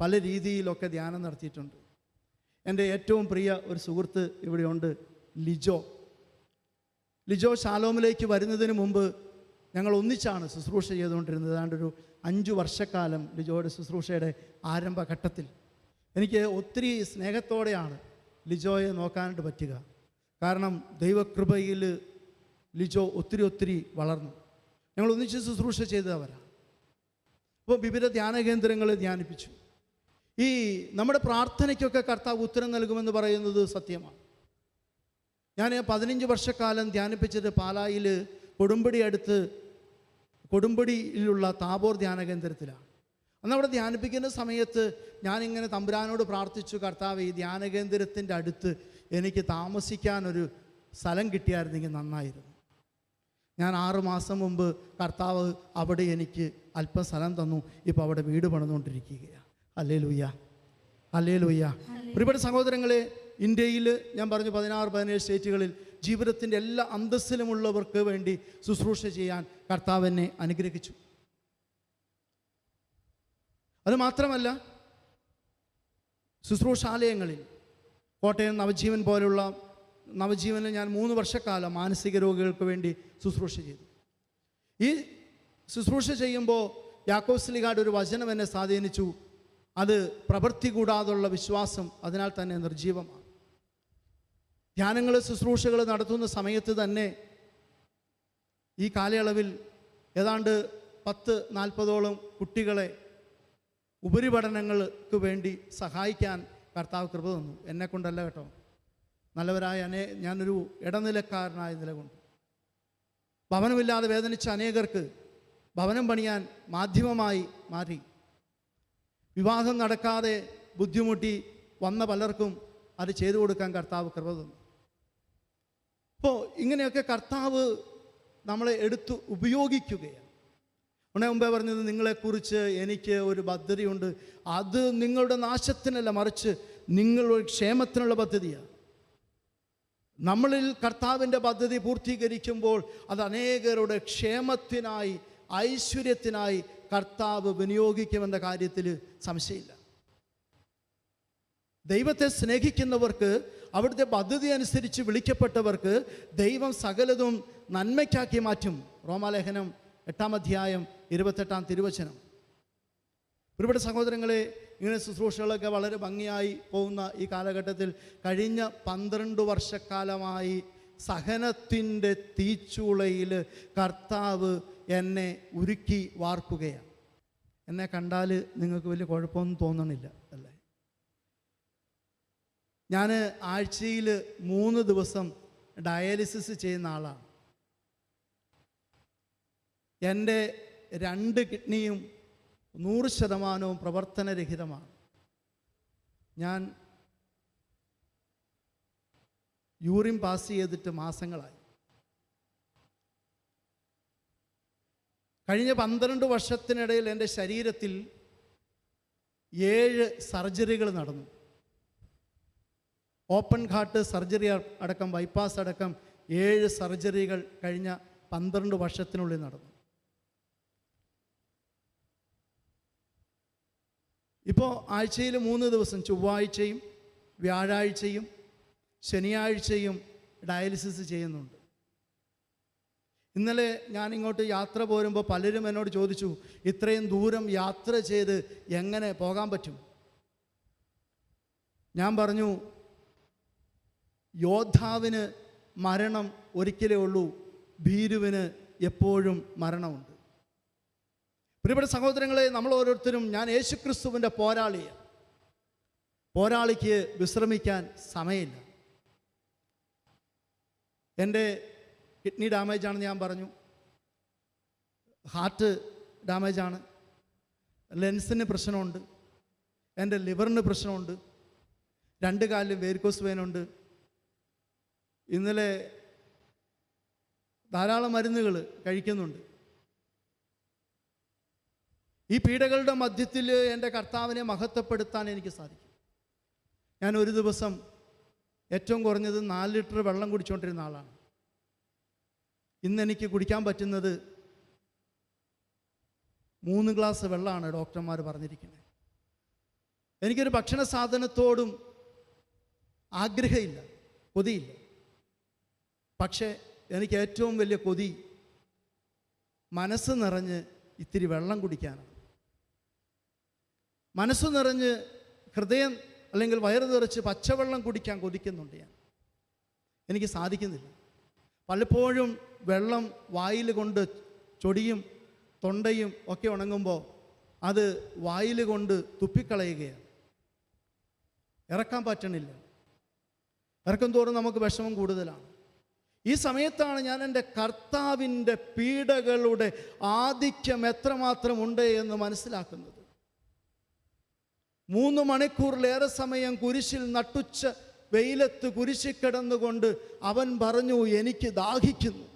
പല രീതിയിലൊക്കെ ധ്യാനം നടത്തിയിട്ടുണ്ട്. എൻ്റെ ഏറ്റവും പ്രിയ ഒരു സുഹൃത്ത് ഇവിടെയുണ്ട്, ലിജോ ഷാലോമിലേക്ക് വരുന്നതിന് മുമ്പ് ഞങ്ങൾ ഒന്നിച്ചാണ് ശുശ്രൂഷ ചെയ്തുകൊണ്ടിരുന്നത്. ഏതാണ്ടൊരു 5 വർഷക്കാലം ലിജോയുടെ ശുശ്രൂഷയുടെ ആരംഭഘട്ടത്തിൽ എനിക്ക് ഒത്തിരി സ്നേഹത്തോടെയാണ് ലിജോയെ നോക്കാനായിട്ട് പറ്റുക. കാരണം ദൈവകൃപയിൽ ലിജോ ഒത്തിരി വളർന്നു. ഞങ്ങൾ ഒന്നിച്ച് ശുശ്രൂഷ ചെയ്തവരാണ്. അപ്പോൾ വിവിധ ധ്യാന കേന്ദ്രങ്ങളിൽ ധ്യാനിപ്പിച്ചു. ഈ നമ്മുടെ പ്രാർത്ഥനയ്ക്കൊക്കെ കർത്താവ് ഉത്തരം നൽകുമെന്ന് പറയുന്നത് സത്യമാണ്. ഞാൻ 15 വർഷക്കാലം ധ്യാനിപ്പിച്ചത് പാലായിൽ കൊടുമ്പടിയിലുള്ള താബോർ ധ്യാന കേന്ദ്രത്തിലാണ്. അന്ന് അവിടെ ധ്യാനിപ്പിക്കുന്ന സമയത്ത് ഞാനിങ്ങനെ തമ്പുരാനോട് പ്രാർത്ഥിച്ചു, കർത്താവ്, ഈ ധ്യാന കേന്ദ്രത്തിൻ്റെ അടുത്ത് എനിക്ക് താമസിക്കാനൊരു സ്ഥലം കിട്ടിയായിരുന്നെങ്കിൽ നന്നായിരുന്നു. ഞാൻ 6 മാസം മുമ്പ് കർത്താവ് അവിടെ എനിക്ക് അല്പം സ്ഥലം തന്നു. ഇപ്പോൾ അവിടെ വീട് പണിതുകൊണ്ടിരിക്കുകയാണ്. Hallelujah, hallelujah. പ്രിയപ്പെട്ട സഹോദരങ്ങളെ, ഇന്ത്യയിൽ ഞാൻ പറഞ്ഞു 16-17 സ്റ്റേറ്റുകളിൽ ജീവിതത്തിൻ്റെ എല്ലാ അന്തസ്സിലുമുള്ളവർക്ക് വേണ്ടി ശുശ്രൂഷ ചെയ്യാൻ കർത്താവ് എന്നെ അനുഗ്രഹിച്ചു. അതുമാത്രമല്ല, ശുശ്രൂഷാലയങ്ങളിൽ കോട്ടയം നവജീവൻ പോലുള്ള നവജീവനിൽ ഞാൻ 3 വർഷക്കാലം മാനസിക രോഗികൾക്ക് വേണ്ടി ശുശ്രൂഷ ചെയ്തു. ഈ ശുശ്രൂഷ ചെയ്യുമ്പോൾ യാക്കോബ് ശ്ലീഹായുടെ ഒരു വചനം എന്നെ സ്വാധീനിച്ചു. അത് പ്രവൃത്തി കൂടാതുള്ള വിശ്വാസം അതിനാൽ തന്നെ നിർജീവമാണ്. ധ്യാനങ്ങൾ, ശുശ്രൂഷകൾ നടത്തുന്ന സമയത്ത് തന്നെ ഈ കാലയളവിൽ ഏതാണ്ട് 10-40ഓളം കുട്ടികളെ ഉപരിപഠനങ്ങൾക്ക് വേണ്ടി സഹായിക്കാൻ കർത്താവ് കൃപ തന്നു. എന്നെക്കൊണ്ടല്ല കേട്ടോ, നല്ലവരായ ഞാനൊരു ഇടനിലക്കാരനായ നിലകൊണ്ട് ഭവനമില്ലാതെ വേദനിച്ച അനേകർക്ക് ഭവനം പണിയാൻ മാധ്യമമായി മാറി. വിവാഹം നടക്കാതെ ബുദ്ധിമുട്ടി വന്ന പലർക്കും അത് ചെയ്തു കൊടുക്കാൻ കർത്താവ് കൃപ തന്നു. അപ്പോൾ ഇങ്ങനെയൊക്കെ കർത്താവ് നമ്മളെ എടുത്ത് ഉപയോഗിക്കുകയാണ്. മുമ്പേ പറഞ്ഞത്, നിങ്ങളെക്കുറിച്ച് എനിക്ക് ഒരു പദ്ധതിയുണ്ട്, അത് നിങ്ങളുടെ നാശത്തിനല്ല, മറിച്ച് നിങ്ങളുടെ ക്ഷേമത്തിനുള്ള പദ്ധതിയാണ്. നമ്മളിൽ കർത്താവിൻ്റെ പദ്ധതി പൂർത്തീകരിക്കുമ്പോൾ അത് അനേകരുടെ ക്ഷേമത്തിനായി, ഐശ്വര്യത്തിനായി കർത്താവ് വിനിയോഗിക്കുമെന്ന കാര്യത്തിൽ സംശയമില്ല. ദൈവത്തെ സ്നേഹിക്കുന്നവർക്ക്, അവിടുത്തെ പദ്ധതി അനുസരിച്ച് വിളിക്കപ്പെട്ടവർക്ക് ദൈവം സകലതും നന്മയ്ക്കാക്കി മാറ്റും. റോമാലേഖനം 8-ാം അധ്യായം 28-ാം തിരുവചനം. ഒരുപാട് സഹോദരങ്ങളെ, ഇങ്ങനെ ശുശ്രൂഷകളൊക്കെ വളരെ ഭംഗിയായി പോകുന്ന ഈ കാലഘട്ടത്തിൽ കഴിഞ്ഞ 12 വർഷക്കാലമായി സഹനത്തിൻ്റെ തീച്ചൂളയിൽ കർത്താവ് എന്നെ ഉരുക്കി വാർക്കുകയാണ്. എന്നെ കണ്ടാൽ നിങ്ങൾക്ക് വലിയ കുഴപ്പമൊന്നും തോന്നണില്ല അല്ലേ? ഞാൻ ആഴ്ചയിൽ 3 ദിവസം ഡയാലിസിസ് ചെയ്യുന്ന ആളാണ്. എൻ്റെ 2 കിഡ്നിയും 100% പ്രവർത്തനരഹിതമാണ്. ഞാൻ യൂറിൻ പാസ് ചെയ്തിട്ട് മാസങ്ങളായി. കഴിഞ്ഞ 12 വർഷത്തിനിടയിൽ എൻ്റെ ശരീരത്തിൽ 7 സർജറികൾ നടന്നു. ഓപ്പൺ ഹാർട്ട് സർജറി അടക്കം, ബൈപ്പാസ് അടക്കം 7 സർജറികൾ കഴിഞ്ഞ 12 വർഷത്തിനുള്ളിൽ നടന്നു. ഇപ്പോൾ ആഴ്ചയിൽ 3 ദിവസം, ചൊവ്വാഴ്ചയും വ്യാഴാഴ്ചയും ശനിയാഴ്ചയും ഡയാലിസിസ് ചെയ്യുന്നുണ്ട്. ഇന്നലെ ഞാൻ ഇങ്ങോട്ട് യാത്ര പോരുമ്പോൾ പലരും എന്നോട് ചോദിച്ചു, ഇത്രയും ദൂരം യാത്ര ചെയ്ത് എങ്ങനെ പോകാൻ പറ്റും? ഞാൻ പറഞ്ഞു, യോദ്ധാവിന് മരണം ഒരിക്കലേ ഉള്ളൂ, ഭീരുവിന് എപ്പോഴും മരണമുണ്ട്. പ്രിയപ്പെട്ട സഹോദരങ്ങളെ, നമ്മൾ ഓരോരുത്തരും, ഞാൻ യേശുക്രിസ്തുവിൻ്റെ പോരാളിയാണ്. പോരാളിക്ക് വിശ്രമിക്കാൻ സമയമില്ല. എൻ്റെ കിഡ്നി ഡാമേജാണെന്ന് ഞാൻ പറഞ്ഞു, ഹാർട്ട് ഡാമേജാണ്, ലെൻസിന് പ്രശ്നമുണ്ട്, എൻ്റെ ലിവറിന് പ്രശ്നമുണ്ട്, 2 കാലിലും വേരിക്കോസ് വെയിനുണ്ട്. ഇന്നലെ ധാരാളം മരുന്നുകൾ കഴിക്കുന്നുണ്ട്. ഈ പീഡകളുടെ മധ്യത്തിൽ എൻ്റെ കർത്താവിനെ മഹത്വപ്പെടുത്താൻ എനിക്ക് സാധിക്കും. ഞാൻ ഒരു ദിവസം ഏറ്റവും കുറഞ്ഞത് 4 ലിറ്റർ വെള്ളം കുടിച്ചുകൊണ്ടിരുന്ന ആളാണ്. ഇന്നെനിക്ക് കുടിക്കാൻ പറ്റുന്നത് 3 ഗ്ലാസ് വെള്ളമാണ് ഡോക്ടർമാർ പറഞ്ഞിരിക്കുന്നത്. എനിക്കൊരു ഭക്ഷണ സാധനത്തോടും ആഗ്രഹമില്ല, കൊതിയില്ല. പക്ഷേ എനിക്ക് ഏറ്റവും വലിയ കൊതി മനസ്സ് നിറഞ്ഞ് ഇത്തിരി വെള്ളം കുടിക്കാനാണ്. മനസ്സ് നിറഞ്ഞ്, ഹൃദയം അല്ലെങ്കിൽ വയറ് നിറച്ച് പച്ചവെള്ളം കുടിക്കാൻ കൊതിക്കുന്നുണ്ട് ഞാൻ. എനിക്ക് സാധിക്കുന്നില്ല. പലപ്പോഴും വെള്ളം വായിൽ കൊണ്ട് ചൊടിയും തൊണ്ടയും ഒക്കെ ഉണങ്ങുമ്പോൾ അത് വായിൽ കൊണ്ട് തുപ്പിക്കളയുകയാണ്. ഇറക്കാൻ പറ്റണില്ല. ഇറക്കും തോറും നമുക്ക് വിഷമം കൂടുതലാണ്. ഈ സമയത്താണ് ഞാൻ എൻ്റെ കർത്താവിൻ്റെ പീഡകളുടെ ആധിക്യം എത്രമാത്രം ഉണ്ട് എന്ന് മനസ്സിലാക്കുന്നത്. 3 മണിക്കൂറിലേറെ സമയം കുരിശിൽ നട്ടുച്ച വെയിലത്ത് കുരിശിൽ കിടന്നുകൊണ്ട് അവൻ പറഞ്ഞു, എനിക്ക് ദാഹിക്കുന്നു.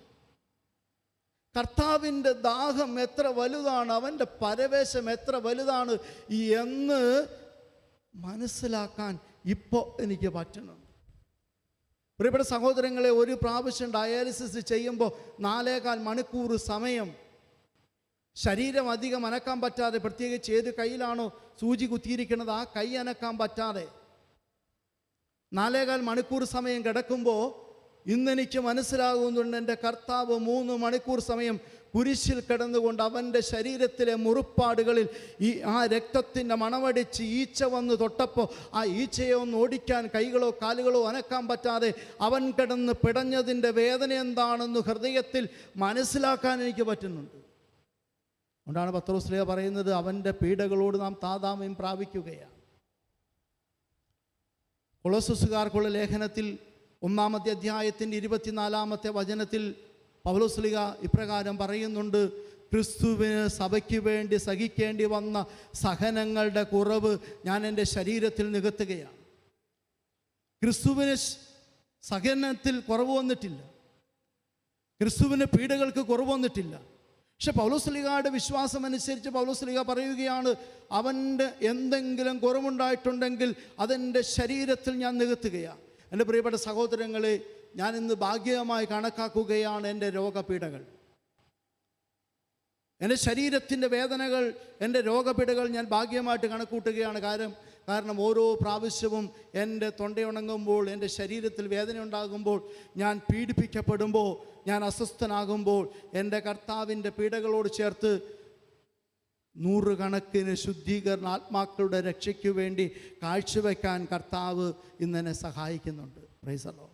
കർത്താവിൻ്റെ ദാഹം എത്ര വലുതാണ്, അവൻ്റെ പരവേശം എത്ര വലുതാണ് എന്ന് മനസ്സിലാക്കാൻ ഇപ്പോൾ എനിക്ക് പറ്റണം. പ്രിയപ്പെട്ട സഹോദരങ്ങളെ, ഒരു പ്രാവശ്യം ഡയാലിസിസ് ചെയ്യുമ്പോൾ 4.25 മണിക്കൂർ സമയം ശരീരം അധികം അനക്കാൻ പറ്റാതെ, പ്രത്യേകിച്ച് ഏത് കയ്യിലാണോ സൂചി കുത്തിയിരിക്കുന്നത് ആ കൈ അനക്കാൻ പറ്റാതെ 4.25 മണിക്കൂർ സമയം കിടക്കുമ്പോൾ ഇന്നെനിക്ക് മനസ്സിലാകുന്നുണ്ട്, എൻ്റെ കർത്താവ് 3 മണിക്കൂർ സമയം കുരിശിൽ കിടന്നുകൊണ്ട് അവൻ്റെ ശരീരത്തിലെ മുറിപ്പാടുകളിൽ ആ രക്തത്തിൻ്റെ മണമടിച്ച് ഈച്ച വന്ന് തൊട്ടപ്പോൾ ആ ഈച്ചയെ ഒന്ന് ഓടിക്കാൻ കൈകളോ കാലുകളോ അനക്കാൻ പറ്റാതെ അവൻ കിടന്ന് പിടഞ്ഞതിൻ്റെ വേദന എന്താണെന്ന് ഹൃദയത്തിൽ മനസ്സിലാക്കാൻ എനിക്ക് പറ്റുന്നുണ്ട്. അതുകൊണ്ടാണ് പത്രോസ്ലീഹ പറയുന്നത്, അവൻ്റെ പീഡകളോട് നാം താതാമ്യം പ്രാപിക്കുകയാണ്. കൊളോസ്സുകാർക്കുള്ള ലേഖനത്തിൽ 1-ാമത്തെ അധ്യായത്തിൻ്റെ 24-ാമത്തെ വചനത്തിൽ പൗലോസ്ലീഹ ഇപ്രകാരം പറയുന്നുണ്ട്, ക്രിസ്തുവിന് സഭയ്ക്ക് വേണ്ടി സഹിക്കേണ്ടി വന്ന സഹനങ്ങളുടെ കുറവ് ഞാൻ എൻ്റെ ശരീരത്തിൽ നികത്തുകയാണ്. ക്രിസ്തുവിന് സഹനത്തിൽ കുറവ് വന്നിട്ടില്ല, ക്രിസ്തുവിന് പീഡകൾക്ക് കുറവ് വന്നിട്ടില്ല. പക്ഷെ പൗലോസ്ലീഹയുടെ വിശ്വാസം അനുസരിച്ച് പൗലോസ്ലീഹ പറയുകയാണ്, അവൻ്റെ എന്തെങ്കിലും കുറവുണ്ടായിട്ടുണ്ടെങ്കിൽ അതെൻ്റെ ശരീരത്തിൽ ഞാൻ നികത്തുകയാണ്. എൻ്റെ പ്രിയപ്പെട്ട സഹോദരങ്ങളെ, ഞാൻ ഇന്ന് ഭാഗ്യമായി കണക്കാക്കുകയാണ് എൻ്റെ രോഗപീഠകൾ, എൻ്റെ ശരീരത്തിൻ്റെ വേദനകൾ, എൻ്റെ രോഗപീഠകൾ ഞാൻ ഭാഗ്യമായിട്ട് കണക്കൂട്ടുകയാണ്. കാരണം ഓരോ പ്രാവശ്യവും എൻ്റെ തൊണ്ടയുണങ്ങുമ്പോൾ, എൻ്റെ ശരീരത്തിൽ വേദന ഉണ്ടാകുമ്പോൾ, ഞാൻ പീഡിപ്പിക്കപ്പെടുമ്പോൾ, ഞാൻ അസ്വസ്ഥനാകുമ്പോൾ എൻ്റെ കർത്താവിൻ്റെ പീഡകളോട് ചേർത്ത് 100 കണക്കിന് ശുദ്ധീകരണ ആത്മാക്കളുടെ രക്ഷയ്ക്ക് വേണ്ടി കാഴ്ചവെക്കാൻ കർത്താവ് ഇന്നെന്നെ സഹായിക്കുന്നുണ്ട്. Price the Lord.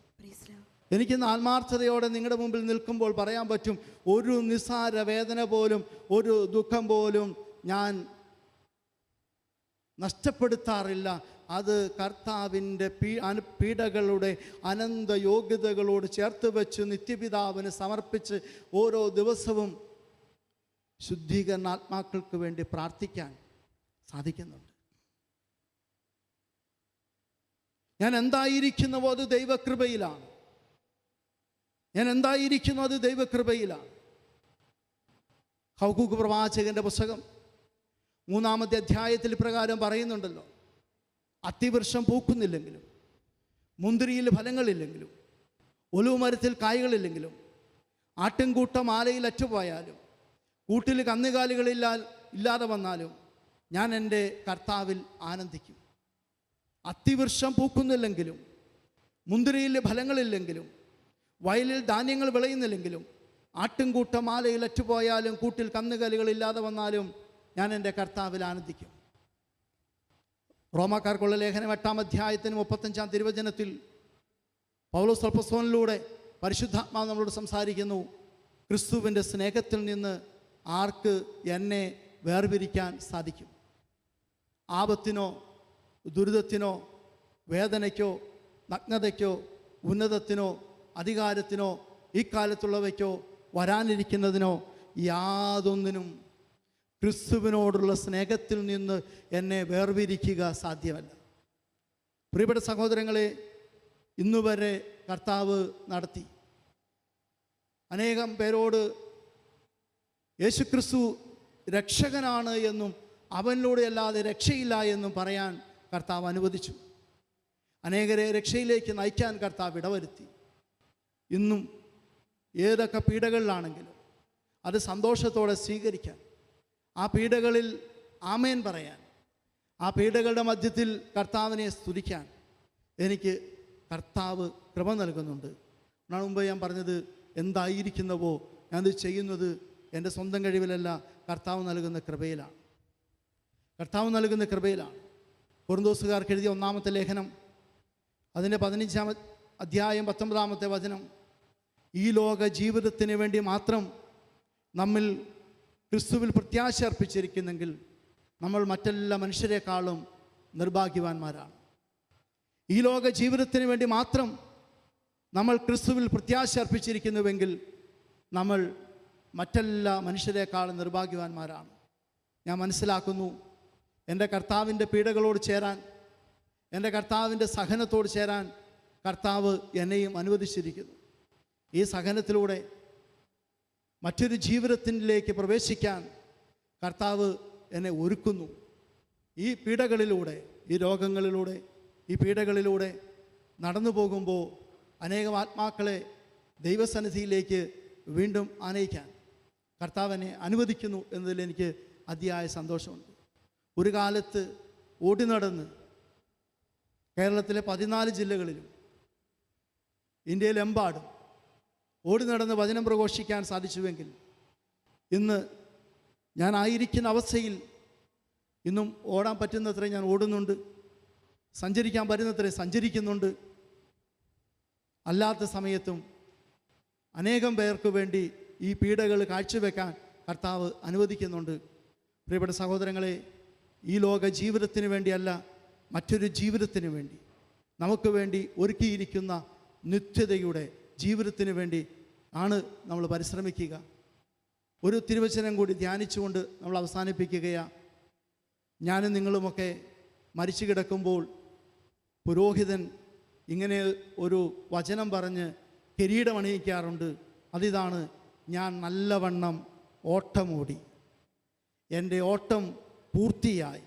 എനിക്കിന്ന് ആത്മാർത്ഥതയോടെ നിങ്ങളുടെ മുമ്പിൽ നിൽക്കുമ്പോൾ പറയാൻ പറ്റും, ഒരു നിസ്സാര വേദന പോലും, ഒരു ദുഃഖം പോലും ഞാൻ നഷ്ടപ്പെടുത്താറില്ല. അത് കർത്താവിൻ്റെ പീഡകളുടെ അനന്ത യോഗ്യതകളോട് ചേർത്ത് വെച്ച് നിത്യപിതാവിന് സമർപ്പിച്ച് ഓരോ ദിവസവും ശുദ്ധീകരണ ആത്മാക്കൾക്ക് വേണ്ടി പ്രാർത്ഥിക്കാൻ സാധിക്കുന്നുണ്ട്. ഞാൻ എന്തായിരിക്കുന്നുവോ അത് ദൈവകൃപയിലാണ്. ഞാൻ എന്തായിരിക്കുന്നു അത് ദൈവകൃപയിലാണ്. ഹബക്കൂക്ക് പ്രവാചകന്റെ പുസ്തകം 3-ാമത്തെ അധ്യായത്തിൽ പ്രകാരം പറയുന്നുണ്ടല്ലോ, അത്തിവൃക്ഷം പൂക്കുന്നില്ലെങ്കിലും, മുന്തിരിയിൽ ഫലങ്ങളില്ലെങ്കിലും, ഒലിവുമരത്തിൽ കായ്കളില്ലെങ്കിലും, ആട്ടിൻകൂട്ടം ആലയിൽ അറ്റുപോയാലും, കൂട്ടിൽ കന്നുകാലികളില്ലാതെ വന്നാലും ഞാൻ എൻ്റെ കർത്താവിൽ ആനന്ദിക്കും. അത്തിവൃക്ഷം പൂക്കുന്നില്ലെങ്കിലും, മുന്തിരിയിൽ ഫലങ്ങളില്ലെങ്കിലും, വയലിൽ ധാന്യങ്ങൾ വിളയുന്നില്ലെങ്കിലും, ആട്ടിൻകൂട്ടം ആലയിൽ അറ്റുപോയാലും, കൂട്ടിൽ കന്നുകാലികളില്ലാതെ വന്നാലും ഞാൻ എൻ്റെ കർത്താവിൽ ആനന്ദിക്കും. റോമാക്കാർക്കുള്ള ലേഖനം 8-ാം അധ്യായത്തിന് 35-ാം തിരുവചനത്തിൽ പൗലോസ് അപ്പോസ്തലനിലൂടെ പരിശുദ്ധാത്മാവ് നമ്മളോട് സംസാരിക്കുന്നു. ക്രിസ്തുവിൻ്റെ സ്നേഹത്തിൽ നിന്ന് ആർക്ക് എന്നെ വേർപിരിക്കാൻ സാധിക്കും? ആപത്തിനോ ദുരിതത്തിനോ വേദനയ്ക്കോ നഗ്നതയ്ക്കോ ഉന്നതത്തിനോ അധികാരത്തിനോ ഈ കാലത്തുള്ളവയ്ക്കോ വരാനിരിക്കുന്നതിനോ യാതൊന്നിനും ക്രിസ്തുവിനോടുള്ള സ്നേഹത്തിൽ നിന്ന് എന്നെ വേർപിരിക്കുക സാധ്യമല്ല. പ്രിയപ്പെട്ട സഹോദരങ്ങളെ, ഇന്നുവരെ കർത്താവ് നടത്തി അനേകം പേരോട് യേശുക്രിസ്തു രക്ഷകനാണ് എന്നും അവനിലൂടെ അല്ലാതെ രക്ഷയില്ല എന്നും പറയാൻ കർത്താവ് അനുവദിച്ചു. അനേകരെ രക്ഷയിലേക്ക് നയിക്കാൻ കർത്താവ് ഇടവരുത്തി. ഇന്നും ഏതൊക്കെ പീഡകളിലാണെങ്കിലും അത് സന്തോഷത്തോടെ സ്വീകരിക്കാൻ, ആ പീഡകളിൽ ആമേൻ പറയാൻ, ആ പീഡകളുടെ മധ്യത്തിൽ കർത്താവിനെ സ്തുതിക്കാൻ എനിക്ക് കർത്താവ് കൃപ നൽകുന്നുണ്ട്. എന്നാണ് മുമ്പ് ഞാൻ പറഞ്ഞത്, എന്തായിരിക്കുന്നവോ ഞാനത് ചെയ്യുന്നത് എൻ്റെ സ്വന്തം കഴിവിലല്ല, കർത്താവ് നൽകുന്ന കൃപയിലാണ്. കർത്താവ് നൽകുന്ന കൃപയിലാണ്. കൊരിന്തോസുകാർക്ക് എഴുതിയ 1-ാമത്തെ ലേഖനം അതിൻ്റെ 15-ാം അധ്യായം 19-ാമത്തെ വചനം, ഈ ലോക ജീവിതത്തിന് വേണ്ടി മാത്രം നമ്മിൽ ക്രിസ്തുവിൽ പ്രത്യാശ അർപ്പിച്ചിരിക്കുന്നെങ്കിൽ നമ്മൾ മറ്റെല്ലാ മനുഷ്യരെക്കാളും നിർഭാഗ്യവാന്മാരാണ്. ഈ ലോക ജീവിതത്തിന് വേണ്ടി മാത്രം നമ്മൾ ക്രിസ്തുവിൽ പ്രത്യാശ അർപ്പിച്ചിരിക്കുന്നുവെങ്കിൽ നമ്മൾ മറ്റെല്ലാ മനുഷ്യരെക്കാളും നിർഭാഗ്യവാന്മാരാണ്. ഞാൻ മനസ്സിലാക്കുന്നു, എൻ്റെ കർത്താവിൻ്റെ പീഡകളോട് ചേരാൻ, എൻ്റെ കർത്താവിൻ്റെ സഹനത്തോട് ചേരാൻ കർത്താവ് എന്നെയും അനുവദിച്ചിരിക്കുന്നു. ഈ സഹനത്തിലൂടെ മറ്റൊരു ജീവിതത്തിലേക്ക് പ്രവേശിക്കാൻ കർത്താവ് എന്നെ ഒരുക്കുന്നു. ഈ പീഡകളിലൂടെ, ഈ രോഗങ്ങളിലൂടെ, ഈ പീഡകളിലൂടെ നടന്നു പോകുമ്പോൾ അനേകം ആത്മാക്കളെ ദൈവസന്നിധിയിലേക്ക് വീണ്ടും ആനയിക്കാൻ കർത്താവ് എന്നെ അനുവദിക്കുന്നു എന്നതിൽ എനിക്ക് അതിയായ സന്തോഷമുണ്ട്. ഒരു കാലത്ത് ഓടി നടന്ന് കേരളത്തിലെ 14 ജില്ലകളിലും ഇന്ത്യയിലെമ്പാടും ഓടി നടന്ന് വചനം പ്രഘോഷിക്കാൻ സാധിച്ചുവെങ്കിൽ ഇന്ന് ഞാൻ ആയിരിക്കുന്ന അവസ്ഥയിൽ ഇന്നും ഓടാൻ പറ്റുന്നത്രയും ഞാൻ ഓടുന്നുണ്ട്, സഞ്ചരിക്കാൻ പറ്റുന്നത്രയും സഞ്ചരിക്കുന്നുണ്ട്. അല്ലാത്ത സമയത്തും അനേകം പേർക്ക് വേണ്ടി ഈ പീഡകൾ കാഴ്ചവെക്കാൻ കർത്താവ് അനുവദിക്കുന്നുണ്ട്. പ്രിയപ്പെട്ട സഹോദരങ്ങളെ, ഈ ലോക ജീവിതത്തിന് വേണ്ടിയല്ല, മറ്റൊരു ജീവിതത്തിന് വേണ്ടി, നമുക്ക് വേണ്ടി ഒരുക്കിയിരിക്കുന്ന നിത്യതയുടെ ജീവിതത്തിന് വേണ്ടി ആണ് നമ്മൾ പരിശ്രമിക്കുക. ഒരു തിരുവചനം കൂടി ധ്യാനിച്ചുകൊണ്ട് നമ്മൾ അവസാനിപ്പിക്കുകയാണ്. ഞാനും നിങ്ങളുമൊക്കെ മരിച്ചു കിടക്കുമ്പോൾ പുരോഹിതൻ ഇങ്ങനെ ഒരു വചനം പറഞ്ഞ് കിരീടമണിയിക്കാറുണ്ട്. അതിതാണ്, ഞാൻ നല്ലവണ്ണം ഓട്ടമോടി, എൻ്റെ ഓട്ടം പൂർത്തിയായി,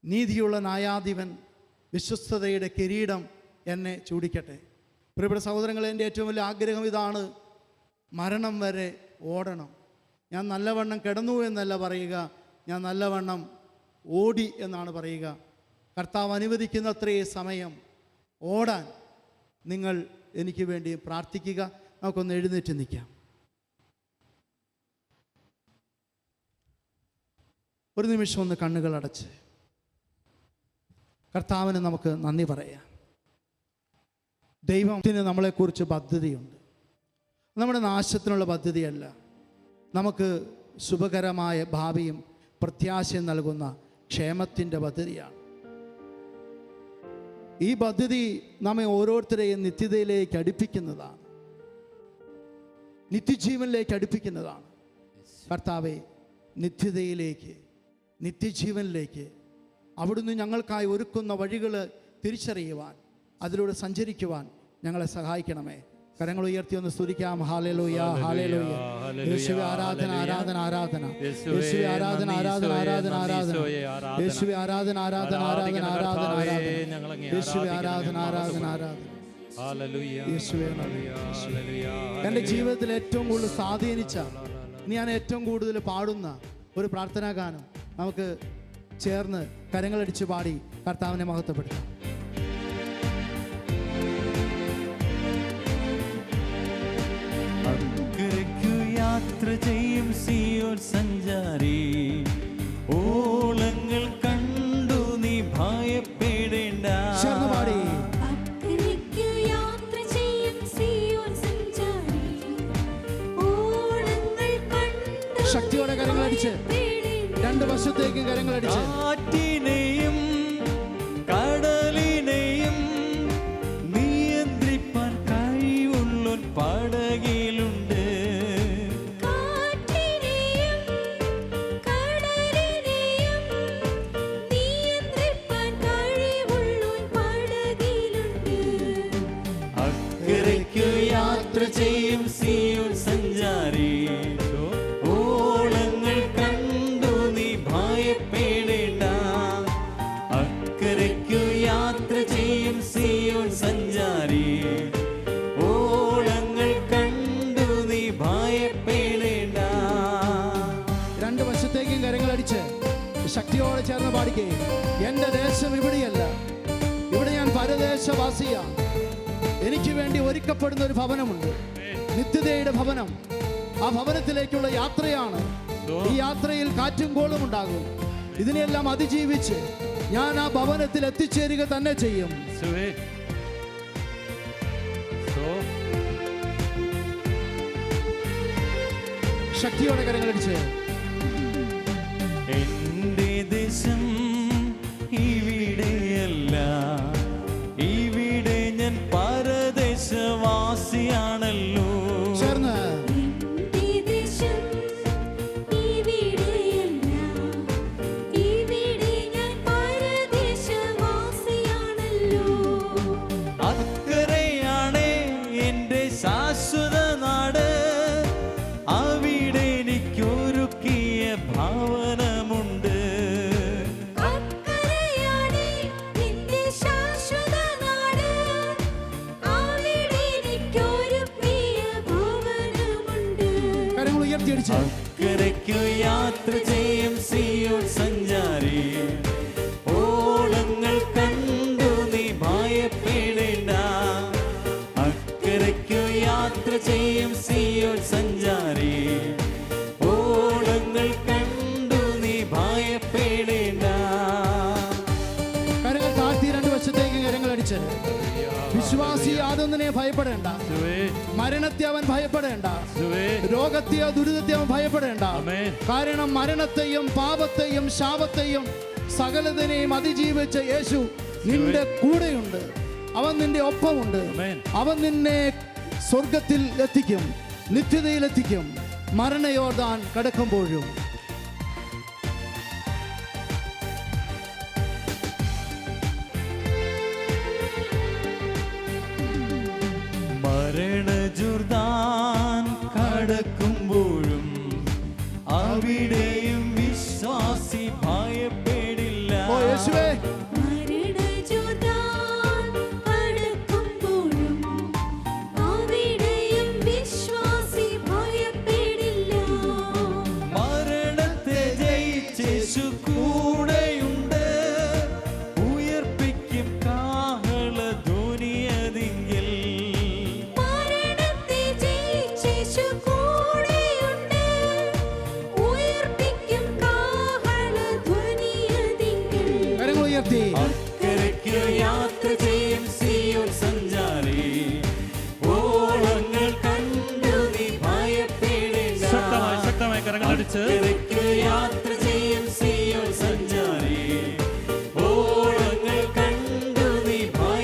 നീതിയുള്ള ന്യായാധിപൻ വിശ്വസ്തതയുടെ കിരീടം എന്നെ ചൂടിക്കട്ടെ. പ്രിയപ്പെട്ട സഹോദരങ്ങളെ, എൻ്റെ ഏറ്റവും വലിയ ആഗ്രഹം ഇതാണ്, മരണം വരെ ഓടണം. ഞാൻ നല്ലവണ്ണം കിടന്നു എന്നല്ല പറയുക, ഞാൻ നല്ലവണ്ണം ഓടി എന്നാണ് പറയുക. കർത്താവ് അനുവദിക്കുന്ന അത്രയും സമയം ഓടാൻ നിങ്ങൾ എനിക്ക് വേണ്ടി പ്രാർത്ഥിക്കുക. നമുക്കൊന്ന് എഴുന്നേറ്റ് നിൽക്കാം. ഒരു നിമിഷം ഒന്ന് കണ്ണുകൾ അടച്ച് കർത്താവിന് നമുക്ക് നന്ദി പറയാം. ദൈവത്തിന് നമ്മളെക്കുറിച്ച് പദ്ധതിയുണ്ട്. നമ്മുടെ നാശത്തിനുള്ള പദ്ധതിയല്ല, നമുക്ക് ശുഭകരമായ ഭാവിയും പ്രത്യാശയും നൽകുന്ന ക്ഷേമത്തിൻ്റെ പദ്ധതിയാണ്. ഈ പദ്ധതി നമ്മെ ഓരോരുത്തരെയും നിത്യതയിലേക്ക് അടുപ്പിക്കുന്നതാണ്, നിത്യജീവനിലേക്ക് അടുപ്പിക്കുന്നതാണ്. കർത്താവെ, നിത്യതയിലേക്ക്, നിത്യജീവനിലേക്ക് അവിടുന്ന് ഞങ്ങൾക്കായി ഒരുക്കുന്ന വഴികൾ തിരിച്ചറിയുവാൻ, അതിലൂടെ സഞ്ചരിക്കുവാൻ ഞങ്ങളെ സഹായിക്കണമേ. കരങ്ങൾ ഉയർത്തി ഒന്ന് സ്തുതിക്കാം. Hallelujah, hallelujah. യേശുവേ ആരാധന, ആരാധന, ആരാധന. യേശുവേ ആരാധന, ആരാധന, ആരാധന, ആരാധന. യേശുവേ ആരാധന, ആരാധന, ആരാധന, ആരാധന, ആരാധന. യേശുവേ ആരാധന, ആരാധന, ആരാധന. യേശുവേ നന്ദി. എൻ്റെ ജീവിതത്തിൽ ഏറ്റവും കൂടുതൽ സ്വാധീനിച്ച, ഞാൻ ഏറ്റവും കൂടുതൽ പാടുന്ന ഒരു പ്രാർത്ഥനാ ഗാനം നമുക്ക് ചേർന്ന് കരങ്ങളടിച്ച് പാടി കർത്താവിനെ മഹത്വപ്പെടുത്താം. യാത്ര ചെയ്യും സിയോൻ സഞ്ചാരി, ഓളങ്ങൾ കണ്ടു നീ ഭയപ്പെടേണ്ട. പാടി. ശക്തിയോടെ കരങ്ങളടിച്ച്, രണ്ട് വശത്തേക്കും കരങ്ങളടിച്ച്. കാറ്റിനെയും കടലിനെയും നിയന്ത്രിപ്പാൻ കഴിവുള്ളോൻ പടകിലുണ്ട്. അക്കരയ്ക്കു യാത്ര ചെയ്യും സിയോൻ സഞ്ചാരി, ഓളങ്ങൾ കണ്ടു നീ ഭയപ്പെടേണ്ട. അക്കരയ്ക്കു യാത്ര ചെയ്യും സിയോൻ സഞ്ചാരി, ഓളങ്ങൾ കണ്ടു നീ ഭയപ്പെടേണ്ട. രണ്ട് വശത്തേക്കും കരങ്ങളടിച്ച് ശക്തിയോടെ ചേർന്ന് പാടിക്കേ. എൻ്റെ ദേശം ഇവിടെയല്ല, ഇവിടെ ഞാൻ പരദേശവാസിയാണ്. എനിക്ക് വേണ്ടി ഒരുക്കപ്പെടുന്ന ഒരു ഭവനമുണ്ട്, നിത്യതയുടെ ഭവനം. ആ ഭവനത്തിലേക്കുള്ള യാത്രയാണ്. ഈ യാത്രയിൽ കാറ്റും കോളും ഉണ്ടാകും. ഇതിനെല്ലാം അതിജീവിച്ച് ഞാൻ ആ ഭവനത്തിൽ എത്തിച്ചേരുക തന്നെ ചെയ്യും. ശക്തിയോടെ കരങ്ങളടിച്ച്. എന്റെ ദേശം ഇവിടെയല്ല, ഇവിടെ ഞാൻ പരദേശവാസിയാണല്ലോ. ചേർന്ന് അക്കരയാണേ എന്റെ ശാശ്വത നാട്, അവിടെ എനിക്കൊരുക്കിയ ഭവനമുണ്ട്. അക്കരയ്ക്കു യാത്ര ചെയ്യും സിയോൻ സഞ്ചാരി, ഓളങ്ങൾ കണ്ടു നീ ഭയപ്പെടേണ്ട. അക്കരയ്ക്കു യാത്ര ചെയ്യും സിയോൻ സഞ്ചാരി, ഓളങ്ങൾ കണ്ടു നീ ഭയപ്പെടേണ്ട. കരങ്ങൾ താഴ്ത്തി രണ്ട് വശത്തേക്ക് കരങ്ങളടിച്ച്. വിശ്വാസി യാതൊന്നിനെ ഭയപ്പെടേണ്ട, മരണത്തെ അവൻ ഭയപ്പെടേണ്ട, രോഗത്തെയോ ദുരിതത്തെ അവൻ ഭയപ്പെടേണ്ട. കാരണം മരണത്തെയും പാപത്തെയും ശാപത്തെയും സകലതിനെയും അതിജീവിച്ച യേശു നിന്റെ കൂടെയുണ്ട്. അവൻ നിന്റെ ഒപ്പമുണ്ട്. അവൻ നിന്നെ സ്വർഗത്തിൽ എത്തിക്കും, നിത്യതയിൽ എത്തിക്കും, മരണയോർദാൻ കടക്കുമ്പോഴും. മരണജോർദാൻ കടക്കുമ്പോഴും അവിടെയും വിശ്വാസി ഭയപ്പെടില്ല. ഓ യേശുവേ, മരണത്തെ ജയിച്ചേശു കൂടെയുണ്ട്, ഉയർപ്പിക്കും കാഹള ധ്വനിയതിങ്കിൽ. അക്കരയ്ക്കു യാത്ര ചെയ്യും സിയോൻ സഞ്ചാരി, ഓളങ്ങൾ കണ്ടു നീ ഭയപ്പെടേണ്ട. അക്കരയ്ക്കു യാത്ര ചെയ്യും സിയോൻ സഞ്ചാരി, ഓളങ്ങൾ കണ്ടു നീ ഭയപ്പെടേണ്ട.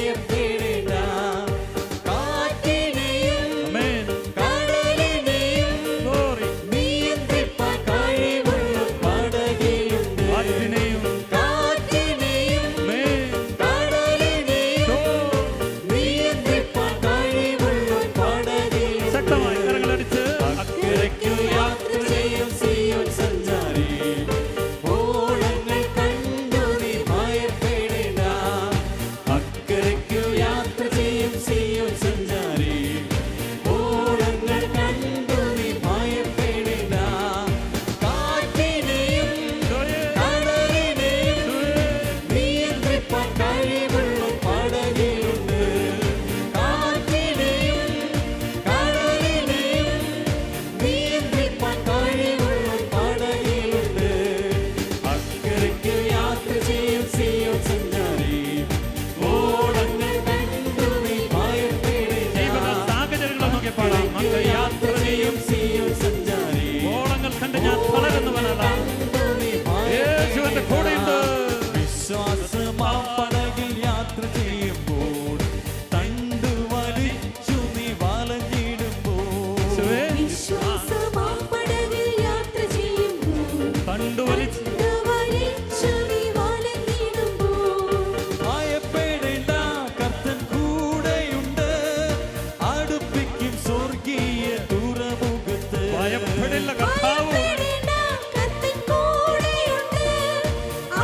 സിയോൻ സഞ്ചാരി ഓളങ്ങൾ കണ്ടു നീ ഭയപ്പെടേണ്ട ജീവിത സാഹചര്യങ്ങളെ നോക്കി പാടാം. മക്കൾ യാത്ര ചെയ്യും സിയോൻ സഞ്ചാരി ഓളങ്ങൾ കണ്ട് ഞാൻ തളരുന്നവനല്ല, യേശുവിന്റെ കൂടെയുണ്ട്. വിശ്വാസമാപ്പടകിൽ യാത്ര ചെയ്യുമ്പോൾ തണ്ടു വലിച്ചു നീ വലഞ്ഞിടുമ്പോൾ വിശ്വാസമാപ്പടകിൽ യാത്ര ചെയ്യുമ്പോൾ കണ്ടുവലിച്ച് വലിച്ചു നീ വലഞ്ഞിടുമ്പോൾ ഭയപ്പെടേണ്ട കർത്തൻ കൂടെയുണ്ട് അടുപ്പിക്കും സ്വർഗീയ തുറമുഖത്ത് ഭയപ്പെടില്ല കർത്താവ്. ഭയപ്പെടേണ്ട, കർത്തൻ കൂടെയുണ്ട്,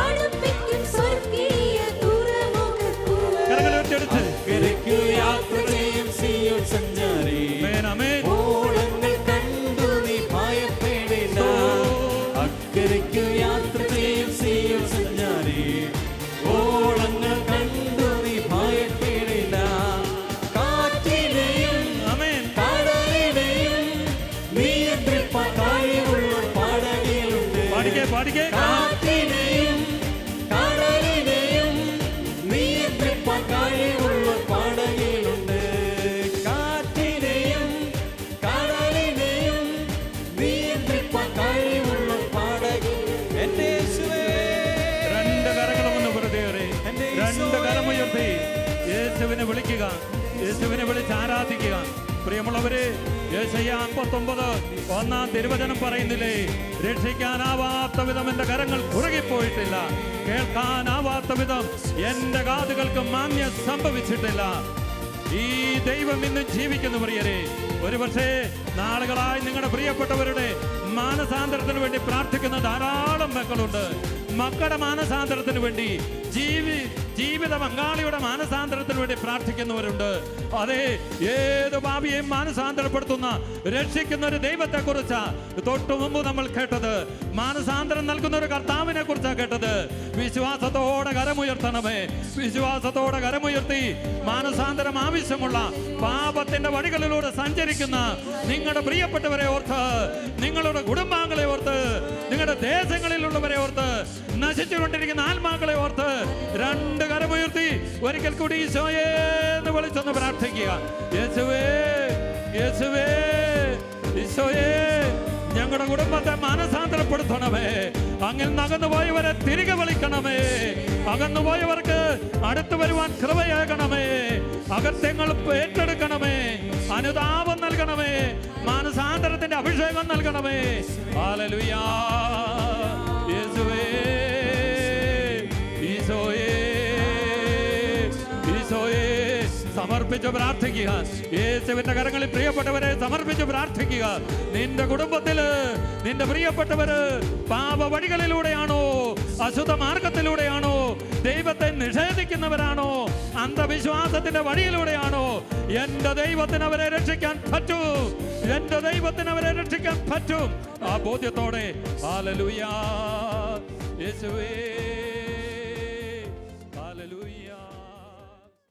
അടുപ്പിക്കും സ്വർഗീയ തുറമുഖത്ത്. കരങ്ങളുയർത്തിയെടുത്ത് അക്കരയ്ക്കു യാത്ര ചെയ്യും സിയോൻ സഞ്ചാരി ആമേൻ, ആമേൻ. ഓളങ്ങൾ കണ്ടു നീ ഭയപ്പെടേണ്ട അക്കരയ്ക്കു യാത്ര ചെയ്യും സിയോൻ സഞ്ചാരി ഓളങ്ങൾ കണ്ടു നീ ഭയപ്പെടേണ്ട കാറ്റിനെയും ആമേൻ. കടലിനെയും നിയന്ത്രിപ്പാൻ കഴിവുള്ള പടകിലുണ്ട് പാടിക്കേ, പാടിക്കേ. കാറ്റിനെയും കടലിനെയും നിയന്ത്രിപ്പാൻ കഴിവുള്ള പടകിലുണ്ട് കാറ്റിനെയും കടലിനെയും നിയന്ത്രിപ്പാൻ കഴിവുള്ള പടകിൽ എന്റെ യേശുവേ രണ്ട് കരങ്ങളും ഒന്ന് വെറുതെ രണ്ട് കരമുയർത്തി യേശുവിനെ വിളിക്കുക, യേശുവിനെ വിളിച്ച് ആരാധിക്കുക. പ്രിയമുള്ളവരെ, യേശയ്യ 59 1 തിരുവചനം പറയുന്നില്ലേ, രക്ഷിക്കാനാവാത്ത വിധം എൻ്റെ കരങ്ങൾ കുറുകിപ്പോയിട്ടില്ല, കേൾക്കാനാവാത്ത വിധം എൻ്റെ കാതുകൾക്ക് മാന്യം സംഭവിച്ചിട്ടില്ല. ഈ ദൈവം ഇന്നും ജീവിക്കുന്നു പ്രിയരെ. ഒരുപക്ഷേ നാളുകളായി നിങ്ങളുടെ പ്രിയപ്പെട്ടവരുടെ മാനസാന്തരത്തിന് വേണ്ടി പ്രാർത്ഥിക്കുന്ന ധാരാളം മക്കളുണ്ട്. മക്കളുടെ മാനസാന്തരത്തിന് വേണ്ടി, ജീവിത പങ്കാളിയുടെ മാനസാന്തരത്തിന് വേണ്ടി പ്രാർത്ഥിക്കുന്നവരുണ്ട്. അതെ, ഏത് ഭാവിയെയും മാനസാന്തരപ്പെടുത്തുന്ന രക്ഷിക്കുന്ന ഒരു ദൈവത്തെ കുറിച്ച് തൊട്ടു മുമ്പ് നമ്മൾ കേട്ടത്. മാനസാന്തരം നൽകുന്ന ഒരു കർത്താവിനെ കുറിച്ചാണ് കേട്ടത്. വിശ്വാസത്തോടെ കരമുയർത്തണമേ, വിശ്വാസത്തോടെ കരമുയർത്തി മാനസാന്തരം ആവശ്യമുള്ള പാപത്തിന്റെ വഴികളിലൂടെ സഞ്ചരിക്കുന്ന നിങ്ങളുടെ പ്രിയപ്പെട്ടവരെ ഓർത്ത്, നിങ്ങളുടെ കുടുംബാംഗങ്ങളെ ഓർത്ത്, നിങ്ങളുടെ ദേശങ്ങളിലുള്ളവരെ ഓർത്ത്, നശിച്ചുകൊണ്ടിരിക്കുന്ന ആത്മാക്കളെ ഓർത്ത് രണ്ട് കരമുയർത്തി ഒരിക്കൽ കൂടി ഈശോയെ എന്ന് വിളിച്ചൊന്ന് പ്രാർത്ഥിക്കുക. യേശുവേ, യേശുവേ, ഈശോയെ, ഞങ്ങളുടെ കുടുംബത്തെ മാനസാന്തരപ്പെടുത്തണമേ. അങ്ങനെ അകന്നുപോയവരെ തിരികെ വിളിക്കണമേ. അകന്നുപോയവർക്ക് അടുത്തു വരുവാൻ കൃപയാകണമേ. അകത്യങ്ങൾ ഏറ്റെടുക്കണമേ. അനുതാപം നൽകണമേ. മാനസാന്തരത്തിന്റെ അഭിഷേകം നൽകണമേ. ഹല്ലേലൂയ. യേശുവേ, ഈശോയേ, ഈശോയേ, സമർപ്പിച്ച് പ്രാർത്ഥിക്കുക. യേശുവിന്റെ കരങ്ങളിൽ പ്രിയപ്പെട്ടവരെ സമർപ്പിച്ച് പ്രാർത്ഥിക്കുക. നിന്റെ കുടുംബത്തില് നിന്റെ പ്രിയപ്പെട്ടവര് പാപ വഴികളിലൂടെയാണോ, അശുദ്ധ മാർഗത്തിലൂടെയാണോ, ദൈവത്തെ നിഷേധിക്കുന്നവരാണോ, അന്ധവിശ്വാസത്തിന്റെ വഴിയിലൂടെയാണോ, എന്റെ ദൈവത്തിന് അവരെ രക്ഷിക്കാൻ പറ്റൂ, എന്റെ ദൈവത്തിന് അവരെ രക്ഷിക്കാൻ പറ്റും. ആ ബോധ്യത്തോടെ ഹല്ലേലൂയ. യേശുവേ.